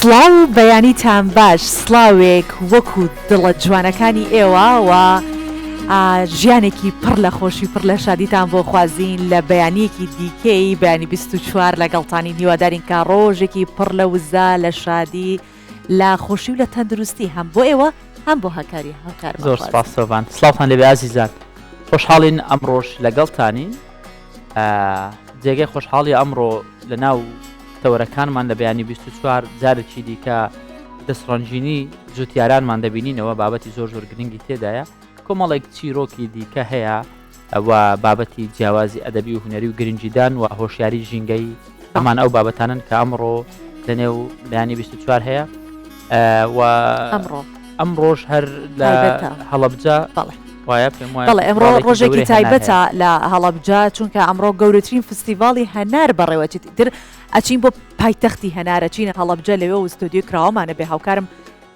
سڵاو بەیانیتان باش سڵاوێک وەکو دڵە جوانەکانی ئێوە و ژیانێکی پڕ لە خۆشی پڕ لە شادیتان بۆ خوازین لە بەیانیەکی دیکەی بەیانی 24 لەگەڵتانی هیوادارین کە ڕۆژێکی پڕ لە وزە لە شادی لە خۆشی و لە تەندروستی هەم بۆ ئێوە هەم بۆ هاکاری هاوکار زۆر سپاسۆڤان سڵاوتان لەبێ ئازیزان خۆشحاڵین ئەمڕۆژ لەگەڵتانین جێگەی خۆشحاڵی ئەمڕۆ لە ناو تەوەرەکانمان لە بەیانی 24 جارێکی دیکە دەستڕەنجینی جوتیارانمان دەبینینەوە بابەتی زۆر زۆر گرنگی تێدایە کۆمەڵێک چیرۆکی دیکە هەیە ئەوە بابەتی جیاوازی ئەدەبی و هونەری و گرنجیدان و هۆشیاری ژینگەی ئەمان ئەو بابەتانن کە ئەمڕۆ لەنێو بەیانی 24 هەیە و ئەمڕۆژ هەر لە هەڵەبجە وایە پێم وایە بەڵێ ئەمڕۆ ڕۆژێکی تایبەتە لە هەڵەبجە چونکە ئەمڕۆ گەورەترین فستیڤاڵی هەنار بەڕێوەچێتی تر ئەچین بۆ پایتەختی هەنارە چینە هەڵەبجە لەوێ و ستودیۆ کراوەمانە بێ هاوکارم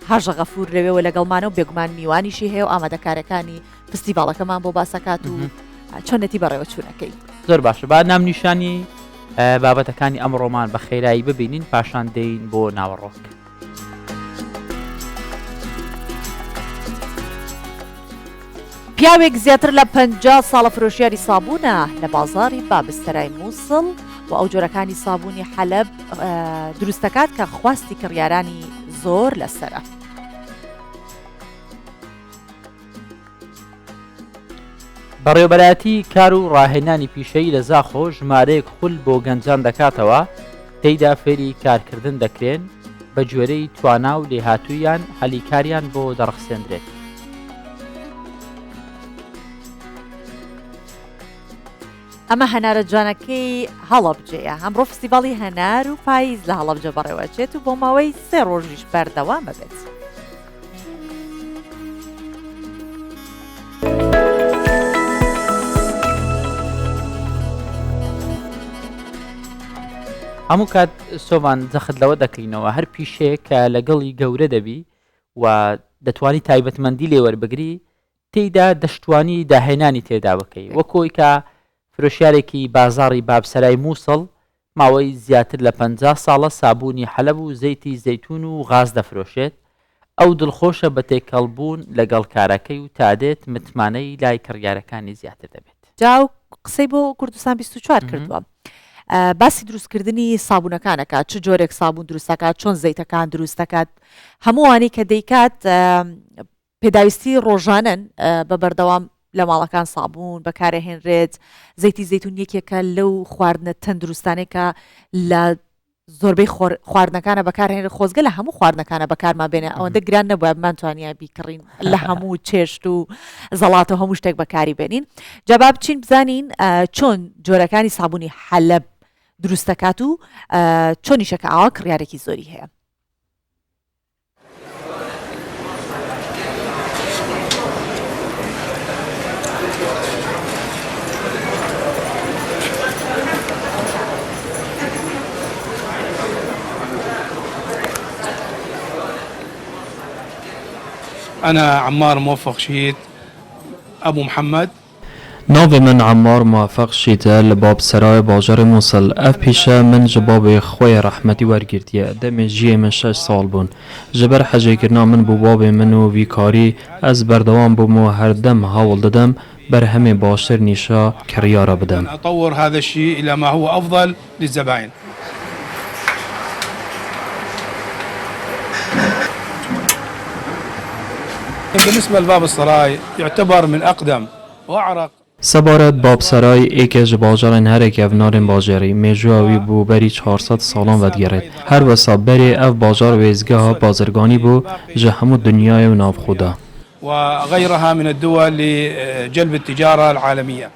هەژە غەفور لەوێەوە لەگەڵمانە و بێگومان میوانیشی هەیە و ئامادەکارەکانی فستیڤاڵەکەمان بۆ باسەکات و چۆنەتی بەڕێوە چوونەکەی زۆر باشە با نامنیشانی بابەتەکانی ئەمڕۆمان بە خێرایی ببینین پاشان دەین بۆ ناوەڕۆک. پیاوێک زیاتر لە 50 ساڵە فرۆشیاری سابوونە لە بازاری بابستەرای مووسڵ و ئەو جۆرەکانی سابوونی حەلەب دروستەکات کە خواستی کڕیارانی زۆر لەسرە. بەڕێوەبەرایەتی کار و ڕاهێنانی پیشەیی لە زاخۆ ژمارەیەک خول بۆ گەنجان دەکاتەوە تێیدا فێری کارکردن دەکرێن بە گوێرەی توانا و لێهاتوویان هەلیکاریان بۆ دەڕخسێنرێت. ئەمە هەنارە جوانەکەی هەڵەبجەیە ئەمڕۆ فستیڤاڵی هەنار و پاییز لە هەڵەبجە بەڕێوەچێت و بۆ ماوەی 3 ڕۆژیش بەردەوام بێت. هەموو کات سۆمان جەخت لەوە دەکەینەوە هەر پیشەیە کە لەگەڵی گەورە دەبی و دەتوانی تایبەتمەندی لێوەربگری تێیدا دەشتوانی داهێنانی تێدا بکەی وەکۆی کە فرۆشیارێکی بازاڕی بابسەرای مووسڵ ماوەی زیاتر لە 50 ساڵە سابوونی حەلەب و زەیتی زەیتون و غاز دەفرۆشێت ئەو دڵخۆشە بە تێکەڵبوون لەگەڵ کارەکەی و تادێت متمانەی لای کڕیارەکانی زیاتر دەبێت. جاو قسەی بۆ کوردستان 24 کردووە باسی دروستکردنی سابوونەکانەکات چ جۆرێک سابوون دروستەکات چۆن زەیتەکان دروستەکات هەمووانی کە دەیکات پێداویستی ڕۆژانن بە بەردەوام لە ماڵەکان سابوون بەکارەهێنرێت زەیتی زەیتون یەکێکە لەو خواردنە تەندروستانێکە لە زۆربەی خواردنەکانە بەکارهێنرێت خۆزگە لە هەموو خواردنەکانە بەکارمان بێنێ ئەوەندە گران نەبووە بمانتوانیا بیکڕین لە هەموو چێشت و زەڵات و هەموو شتێک بەکاری بێنین. جاباب بچین بزانین چۆن جۆرەکانی سابوونی حەلەب دروستەکات و چۆنیشەکە ئاوا کڕیارێکی زۆری هەیە. أنا عمار موفق شهيد أبو محمد. ناوی من عمار موفق شیده لباب سرای باجر مووسڵ اف پیشه من جباب خوی رحمتی ورگرتیه دم جی من 6 سال بون جبر حجیکرنا من بو باب من و ویکاری از بردوام بوم و هر دم هاول دادم بر همه باشتر نیشا کریارا بدم. أطور هذا الشيء إلى ما هو أفضل للزبائن. بالنسبة لباب السراي يعتبر من أقدم وأعرق. سبارت باب سرای ایکج باجرین هر یک افنارین باجری میجواوی بو بری 400 سالان ودگرد هر وسا بری اف باجر ویزگاه بازرگانی بو جهمو دنیای و ناف خدا وغيرها من الدول لجلب التجارة العالمية.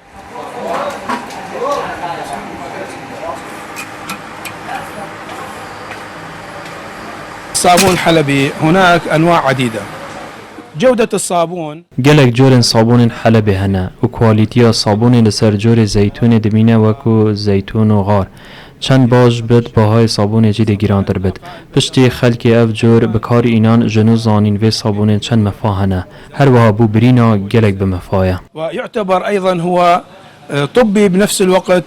الصابون الحلبي هناك أنواع عديدة. جودة الصابون گلک جور صابون حلب هنه و کوالیتیا صابون لسر جور زیتون دمینه وکو زیتون و غار چند باج بد باهای صابون جید گیرانتر بد پشتی خلکی اف جور بکار اینان جنو زانین و صابون چند مفاهنه هر وها بو برینا گلک بمفایا ويعتبر أيضا هو طبي بنفس الوقت.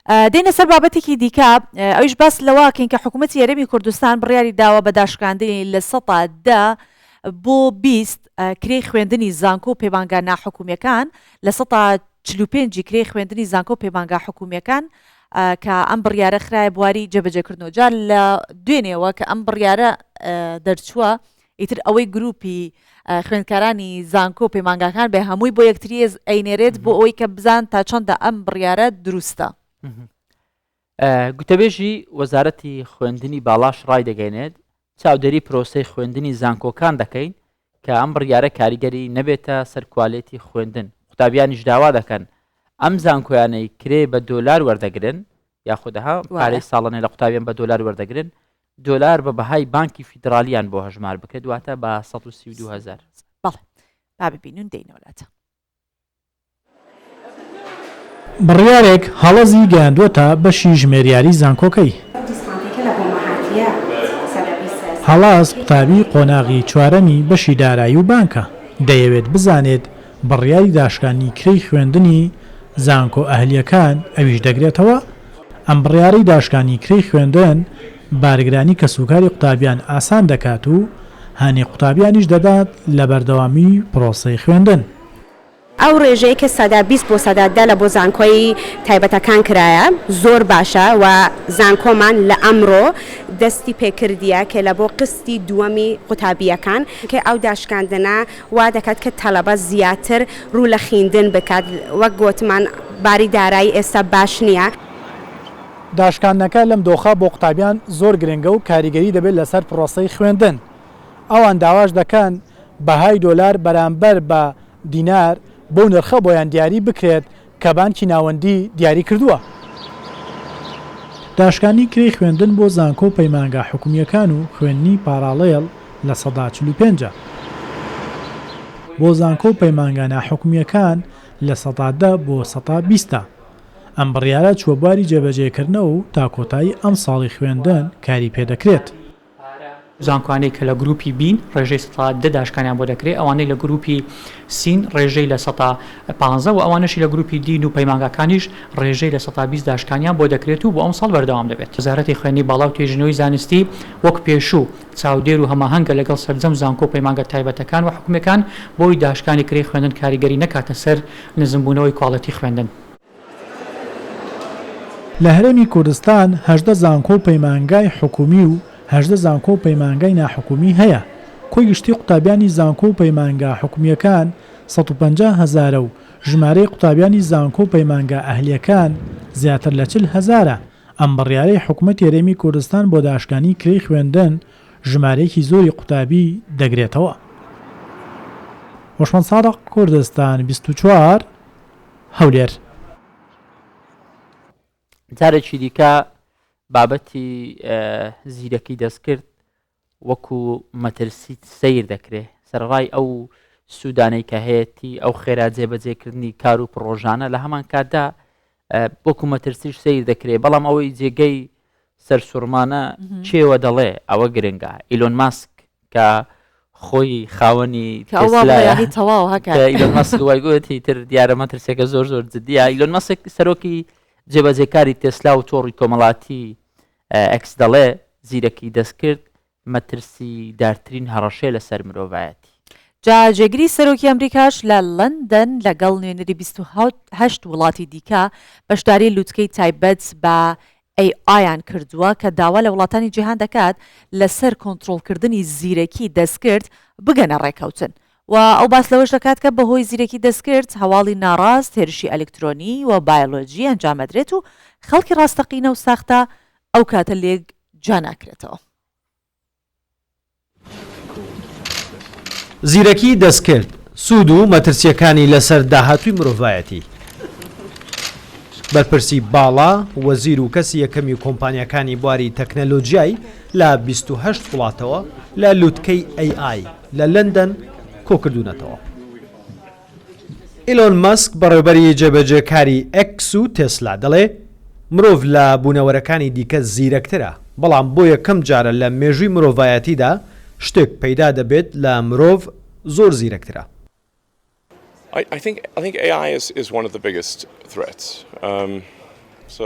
دێنە سەر بابەتێکی دیکە ئەوش باس لەواکەین کە حکوومەتی یاریمی کوردستان بڕیاری داوە بە داشکاندنی لە 10 بۆ 20 کرێی خوێندنی زانکۆ و پەیمانگا ناحکومیەکان لە 145 کرێی خوێندنی زانکۆ و پەیمانگا حکومیەکان کە ئەم بڕیارە خرایە بواری جێبەجێکردنەوە جار لە دوێنێەوە کە ئەم بڕیارە دەرچووە ئیتر ئەوەی گروپی خوێندکارانی زانکۆ و پەیمانگاکان بێ هەمووی بۆ یەکتری ئەینێرێت بۆ ئەوەی کە بزان تا چۆندا ئەم بڕیارە دروستە. گوتەبێژی وەزارەتی خوێندنی باڵاش ڕای دەگەێنێت چاودێری پرۆسەی خوێندنی زانکۆکان دەکەین کە ئەم بڕیارە کاریگەری نەبێتە سەرکوالێتی خوێندن. قوتابیانیش داوا دەکەن ئەم زانکۆیانەی کرێ بە دۆلار وەردەگرن یاخودەها پارەی ساڵانەی لە قوتابیان بە دۆلار وەردەگرن دۆلار بە بەهای بانکی فیدرالیان بۆ هەژمار بکە دواتە بە 132,000. بەڵێ با ببینون دێنەوەلاتە. بڕیارێک هەڵەزی گەیاندووەتە بەشی ژمێریاری زانکۆکەی. هەڵاز قوتابی قۆناغی چوارەمی بەشی دارایی و بانکە دەیەوێت بزانێت بڕیاری داشکانی کرێی خوێندنی زانکۆ ئەهلیەکان ئەویش دەگرێتەوە. ئەم بڕیارەی داشکانی کرێی خوێندن بارگرانی کەسوکاری قوتابیان ئاسان دەکات و هەنێ قوتابیانیش دەدات لە بەردەوامی پرۆسەی خوێندن. ئەو ڕێژەیە کە 120 بۆ 110 لە بۆ زانکۆی تایبەتەکان کرایە زۆر باشە و زانکۆمان لە ئەمڕۆ دەستی پێکردیە کە لە بۆ قستی دووەمی قوتابیەکان کە ئەو داشکاندنە وا دەکات کە تەلەبە زیاتر ڕوو لە خوێندن بکات وەک گوتمان باری دارایی ئێستا باش نییە. داشکاندنەکە لەم دۆخە بۆ قوتابیان زۆر گرنگە و کاریگەری دەبێت لەسەر پرۆسەی خوێندن. ئەوان داواش دەکەن بەهای دۆلار بەرامبەر بە دینار بۆ نرخە بۆیان دیاری بکرێت کە بانکی ناوەندی دیاری کردووە. داشکانی کرێی خوێندن بۆ زانکۆ و پەیمانگا حکومیەکان و خوێندنی پاراڵێڵ لە 145 بۆ زانکۆ و پەیمانگا ناحکومیەکان لە 110 بۆ 120. ئەم بڕیارە چووە بواری جێبەجێکردنەوە و تا کۆتایی ئەم ساڵی خوێندن کاری پێدەکرێت. زانکۆانەی کە لە گروپی بین ڕێژەی 110 داشکانیان بۆ دەکرێت ئەوانەی لە گروپی سین ڕێژەی لە 115 و ئەوانەشی لە گروپی دین و پەیمانگاکانیش ڕێژەی لە 120 داشکانیان بۆ دەکرێت و بۆ ئەم ساڵ بەردەوام دەبێت. وەزارەتی خوێندنی باڵا و توێژینەوەی زانستی وەک پێشوو چاودێر و هەماهەنگە لەگەڵ سەرجەم زانکۆ پەیمانگا تایبەتەکان و حکوومەکان بۆی داشکانی کرێی خوێندن کاریگەری نەکاتە سەر نزمبوونەوەی کواڵەتی خوێندن. لە هەرێمی کوردستان 18 زانکۆ و پەیمانگای حکومی و 18 زانکۆ و پەیمانگای ناحکومی هەیە. کۆی گشتی قوتابیانی زانکۆ و پەیمانگا حکومیەکان 150,000 و ژمارەی قوتابیانی زانکۆ و پەیمانگا ئەهلیەکان زیاتر لە 40,000. ئەم بڕیارەی حکوومەت هەرێمی کوردستان بۆ داشکانی کرێی خوێندن ژمارەیەکی زۆری قوتابی دەگرێتەوە. وەشمەند سادق کوردستان 24 هەولێر. جارێکی دیکە بابەتی زیرەکی دەستکرد وەکو مەترسی سیر دەکرێت سەرڕای ئەو سوودانەی کە هەیەی ئەو خێرا جێبەجێکردنی کار و پرۆژانە لە هەمان کاتدا وەکو مەترسیش سیر دەکرێت بەڵام ئەوەی جێگەی سەرسوورمانە چێوە دەڵێ ئەوە گرنگە. ئیلۆن ماسک کە خۆی خاوەنی ئیلۆن ماسک وای گوتی تر دیارە مەترسێکە زۆر زۆر جدیە. ئیلۆن ماسک سەرۆکی جێبەجێکاری تێسلا و تۆڕی کۆمەڵاتی ئەکس دەڵێ زیرەکی دەستکرد مەترسی دارترین هەڕەشەیە لەسەر مرۆڤایەتی. جا جێگری سەرۆکی ئەمریکاش لە لەندەن لەگەڵ نوێنەری 28 وڵاتی دیکە بەشداری لووتکەی تایبەت بە ئایان کردووە کە داوا لە وڵاتانی جیهان دەکات لەسەر کۆنتڕۆڵکردنی زیرەکی دەستکرد بگەنە ڕێکەوتن. و ئەو باس لەوەش دەکات کە بەهۆی زیرەکی دەستکرد هەواڵی ناڕاست هێرشی ئەلکترۆنی و بایۆلۆژی ئەنجامەدرێت و خەڵکی ڕاستەقینە و ساختە ئەو کاتە لێک جا ناکرێتەوە. زیرەکی دەستکرد سوود و مەترسیەکانی لەسەر داهاتووی مرۆڤایەتی. بەرپرسی باڵا وەزیر و کەسی یەکەمی کۆمپانیەکانی بواری تەکنەلۆجیای لە 28 وڵاتەوە لە لووتکەی AI لە لەندەن کۆکردوونەتەوە. ئیلۆن ماسک بەڕێوەبەری جێبەجێکاری ئەکس و تێسلا دەڵێ مرۆڤ لە بوونەوەرەکانی دیکە زیرەکترە بەڵام بۆ یەکەم جارە لە مێژووی مرۆڤایەتیدا شتێک پەیدا دەبێت لە مرۆڤ زۆر زیرەکترە. I think AI is one of the biggest threats.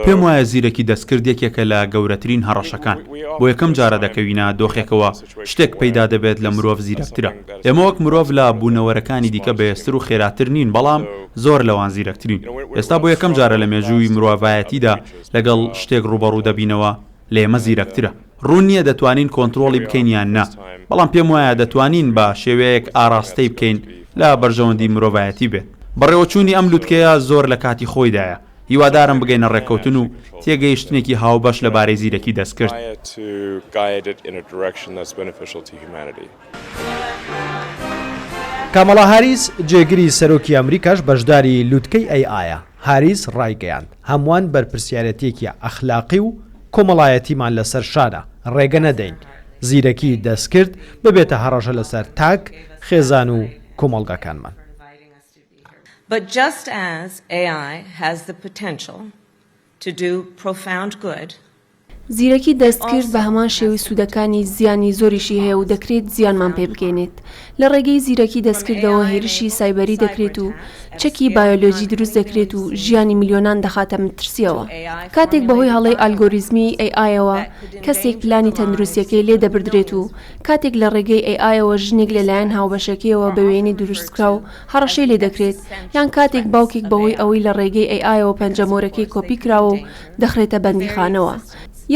پێم وایە زیرەکی دەستکرد یەکێکە لە گەورەترین هەڕەشەکان بۆ یەکەم جارە دەکەوینە دۆخێکەوە شتێک پەیدا دەبێت لە مرۆڤ زیرەکترە ئێمە وەک مرۆڤ لە بوونەوەرەکانی دیکە بەهێزتر و خێراتر نین بەڵام زۆر لەوان زیرەکترین ئێستا بۆ یەکەم جارە لە مێژووی مرۆڤایەتیدا لەگەڵ شتێک ڕوبەڕوو دەبینەوە لە ئێمە زیرەکترە ڕوون نییە دەتوانین کۆنتترۆلی بکەین یان نا بەڵام پێم وایە دەتوانین بە شێوەیەک ئاراستەی بکەین لە بەرژەوەندی مرۆڤایەتی بێت بەڕێوەچوونی ئەم لووتکەیە زۆر لە کاتی خۆیدایە هیوادارم بگەینە ڕێککەوتن و تێگەیشتنێکی هاوبەش لەبارەی زیرەکی دەستکرد کامەڵا هاریس جێگیری سەرۆکی ئەمریکاش بەشداری لووتکەی ئەیە هاریس ڕایگەیاند هەمووان بەرپرسیارەتێکی ئەخلاقی و کۆمەڵایەتیمان لەسەر شادە ڕێگە نەدەین زیرەکی دەستکرد ببێتە هەڕەشە لەسەر تاک خێزان و کۆمەڵگەکانمان. But just as AI has the potential to do profound good, زیرەکی دەستکرد بە هەمان شێوی سوودەکانی زیانی زۆریشی هەیە و دەکرێت زیانمان پێ بگەێنێت لە ڕێگەی زیرەکی دەستکردەوە هێرشی سایبەری دەکرێت و چەکی بایۆلۆژی دروست دەکرێت و ژیانی میلیۆنان دەخاتە مترسیەوە کاتێک بەهۆی هەڵەی ئالگۆریزمی AIەوە کەسێک پلانی تەندروستیەکەی لێ دەبردرێت و کاتێک لە ڕێگەی AIەوە ژنێک لەلایەن هاوبەشەکەیەوە بە وێنەی دروستکرا و هەڕەشەی لێ دەکرێت یان کاتێک باوکێک بەهۆی ئەوەی لە ڕێگەی AIەوە پەنجەمۆرەکەی کۆپی کراوە و دەخرێتە بەندیخانەوە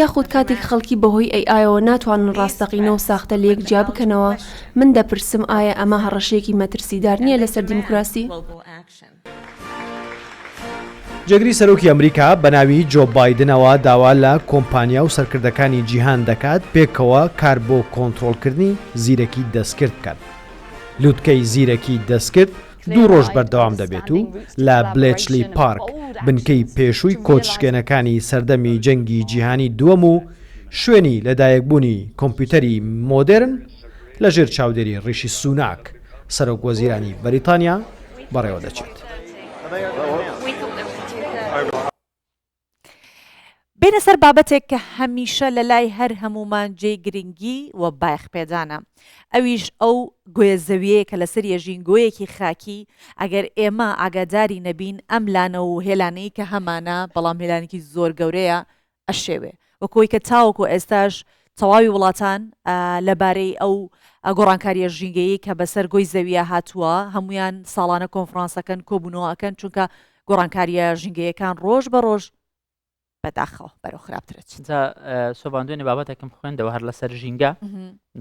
یاخود کاتێک خەڵکی بەهۆی AIەوە ناتوانن ڕاستەقینەوە ساختە لە یەکجیا بکەنەوە من دەپرسم ئایا ئەمە هەڕەشەیەکی مەترسیدار نییە لەسەر دیموکراسی؟ جێگری سەرۆکی ئەمریکا بە ناوی جۆ بایدنەوە داوا لە کۆمپانیا و سەرکردەکانی جیهان دەکات پێکەوە کار بۆ کۆنتترۆلکردنی زیرەکی دەستکرد بکەن لووتکەی زیرەکی دەستکرد 2 ڕۆژ بەردەوام دەبێت و لە بلێچلی پارک بنکەی پێشووی کۆچشکێنەکانی سەردەمی جەنگی جیهانی دووەم و شوێنی لەدایکبوونی کۆمپیوتەری مۆدرن لەژێر چاودێری ڕیشی سوناک سەرۆک وەزیرانی بەریتانیا بەڕێوە دەچێت. بینە سەر بابەتێک کە هەمیشە لە لای هەر هەمومان جێ گرنگی و بایخ پێدانە ئەویش ئەو گوێزەویەیە کە لەسەر ژینگۆیەکی خاکی ئەگەر ئێمە ئاگاداری نەبین ئەم لانە و هێلانەی کە هەمانە بەڵام هێلانێکی زۆر گەورەیە ئەشێوێ وەکۆی کە تاوەکو ئێستاش تەواوی وڵاتان لەبارەی ئەو گۆڕانکاریە ژینگەیە کە بەسەر گۆی زەویە هاتووە هەمویان ساڵانە کۆنفرانسەکەن کۆبوونەوەکەن چونکە گۆڕانکاریە ژینگەیەکان ڕۆژ بە ڕۆژ بەداخەوە بەرەو خراپترێت سۆبان دوێنێ بابەتێکم خوێندەوە هەر لەسەر ژینگە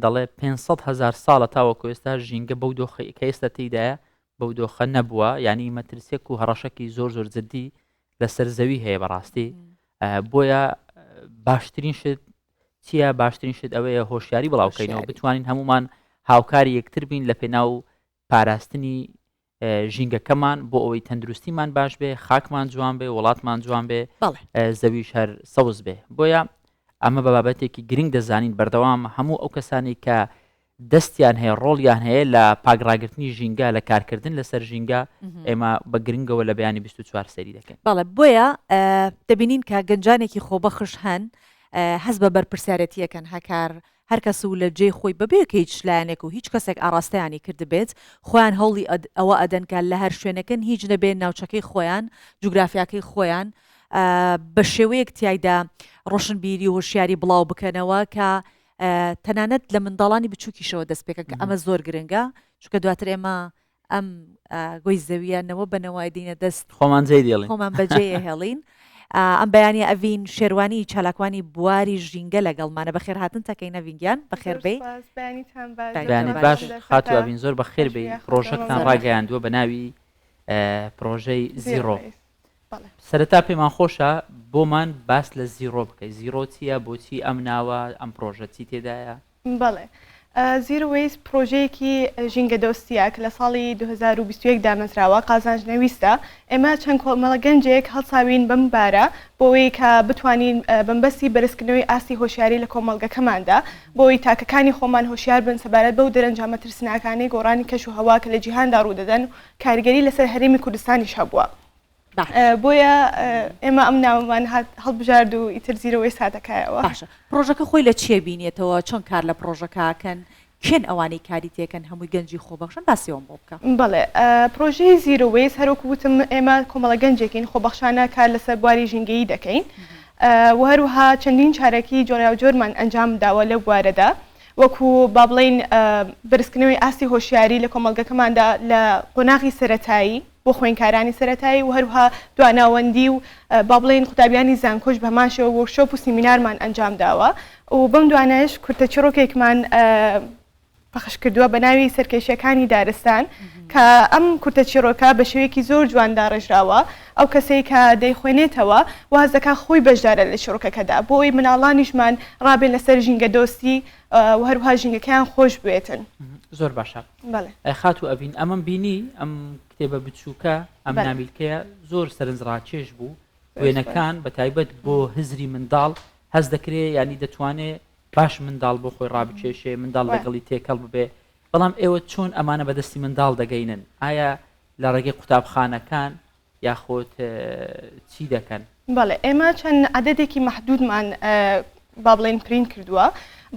دەڵێ 500,000 ساڵە تاوەکو ئێستا ژینگە بەو دۆخی کە ئێستا تێیدایە بەو دۆخە نەبووە یعنی مەترسێک و هەڕەشەکی زۆر زۆر جددی لەسەر زەوی هەیە بەڕاستی بۆیە باشترین شت چییە باشترین شت ئەوەیە هۆشیاری بڵاوکەینەوە بتوانین هەمومان هاوکاری یەکتر بین لە پێناو پاراستنی ژینگەکەمان بۆ ئەوەی تەندروستیمان باش بێ خاکمان جوان بێ وڵاتمان جوان بێ زەویش هەر سەوز بێ بۆیە ئەمە بە بابەتێکی گرنگ دەزانین بەردەوام هەموو ئەو کەسانی کە دەستیان هەیە ڕۆڵیان هەیە لە پاگڕاگرتنی ژینگە لە کارکردن لەسەر ژینگە ئێمە بە گرنگەوە لە بەیانی 24 سەری دەکەین بەڵێ بۆیە دەبینین کە گەنجانێکی خۆبەخش هەن هەز بە بەرپرسیارەتیەکەن هەکار هەر کەس و لە جێ خۆی بەبێکە هیچ لایەنێک و هیچ کەسێک ئاراستەیانی کرد بێت خۆیان هەوڵی ئەوە ئەدەنکە لە هەر شوێنەکەن هیچ نەبێت ناوچەکەی خۆیان جوگرافیاکەی خۆیان بە شێوەیەک تایدا ڕۆشنبیری و هۆشیاری بڵاو بکەنەوە کە تەنانەت لە منداڵانی بچووکیشەوە دەست پێکە کە ئەمە زۆر گرنگە چونکە دواتر ئێمە ئەم گۆی زەویانەوە بەنەوەی دینە دەست خۆمان جێ دێڵین خۆمان بەجێ هێڵین ئەم بەیانی ئەڤین شێروانی چالاکوانی بواری ژینگە لەگەڵمانە بەخێر هاتن تاکەی نەڤینگیان بەخێربێ بەیانی باش خاتو ئەڤین زۆر بەخێر بێ ڕۆژەکتان ڕاگەیاندووە بە ناوی پرۆژەی زیرۆ سەرەتا پێمان خۆشە بۆمان باس لە زیرۆ بکەی زیرۆ چییە بۆچی ئەم ناوە ئەم پرۆژە چی تێدایە؟ بەڵێ زیرۆ وێست پرۆژەیەکی ژینگە دۆستیە کە لە ساڵی 2021 دامەزراوە قازانجنەویستە ئێمە چەند کۆمەڵە گەنجێک هەڵساوین بەم بارە بۆەوەی کە بتوانین بەمبەستی بەرزکردنەوەی ئاستی هۆشیاری لە کۆمەڵگەکەماندا بۆی تاکەکانی خۆمان هۆشیار بن سەبارەت بەو دەرەنجامە ترسناکانی گۆڕانی کەش و هەوا کە لە جیهاندا ڕوودەدەن و کاریگەری لەسەر هەرێمی کوردستانیش هەبووە بۆیە ئێمە ئەم ناومان هەڵبژارد و ئیتر زیرۆ وێست هاتەکایەوە پرۆژەکە خۆی لە چیە بینێتەوە چۆن کار لە پرۆژەکەکەن کێن ئەوانەی کاری تێکەن هەمووی گەنجی خۆبەخشن باسیەوەم بۆ بکە. بەڵێ پرۆژەی زیرۆ وێست هەروەکو وتم ئێمە کۆمەڵە گەنجێکین خۆبەخشانە کار لەسەر بواری ژینگەیی دەکەین و هەروها چەندین چارەکی جۆرا جۆرمان ئەنجام داوە لەو بوارەدا وەکو با بڵین برسکردنەوەی ئاستی هۆشیاری لە کۆمەڵگەکەماندا لە قۆناغی سەرەتایی بۆ خوێنکارانی سەرەتایی و هەروها دواناوەندی و با بڵین قوتابیانی زانکۆش بەماشەوە وەرکشۆپ و سیمینارمان ئەنجام داوە و بەم دوانایش کورتە چیرۆکێکمان پەخش کردووە بە ناوی سەرکێشیەکانی دارستان کە ئەم کورتە چیرۆکە بە شێوەیەکی زۆر جواندا ڕێژراوە ئەو کەسەی کە دەیخوێنێتەوە واز دەکات خۆی بەشدارە لە چیرۆکەکەدا بۆ ئەوی مناڵانیشمان ڕابێن لەسەر ژینگە دۆستی و هەروها ژینگەکەیان خۆش بێتن. زۆر باشە. خات و ئەبین ئەمەم بینی ئەم کتێبە بچووکە ئەم نامیلکەیە زۆر سەرنجڕاکێش بوو وێنەکان بە تایبەت بۆ هزری منداڵ هەز دەکرێت ینی دەتوانێت باش منداڵ بۆ خۆی ڕابکێشێ منداڵ لەگەڵی تێکەڵ ببێ بەڵام ئێوە چۆن ئەمانە بەدەستی منداڵ دەگەینن ئایا لە ڕێگەی قوتابخانەکان یاخۆت چی دەکەن؟ بەڵێ ئێمە چەند عەدەدێکی مەحدودمان با بڵێن پرین کردووە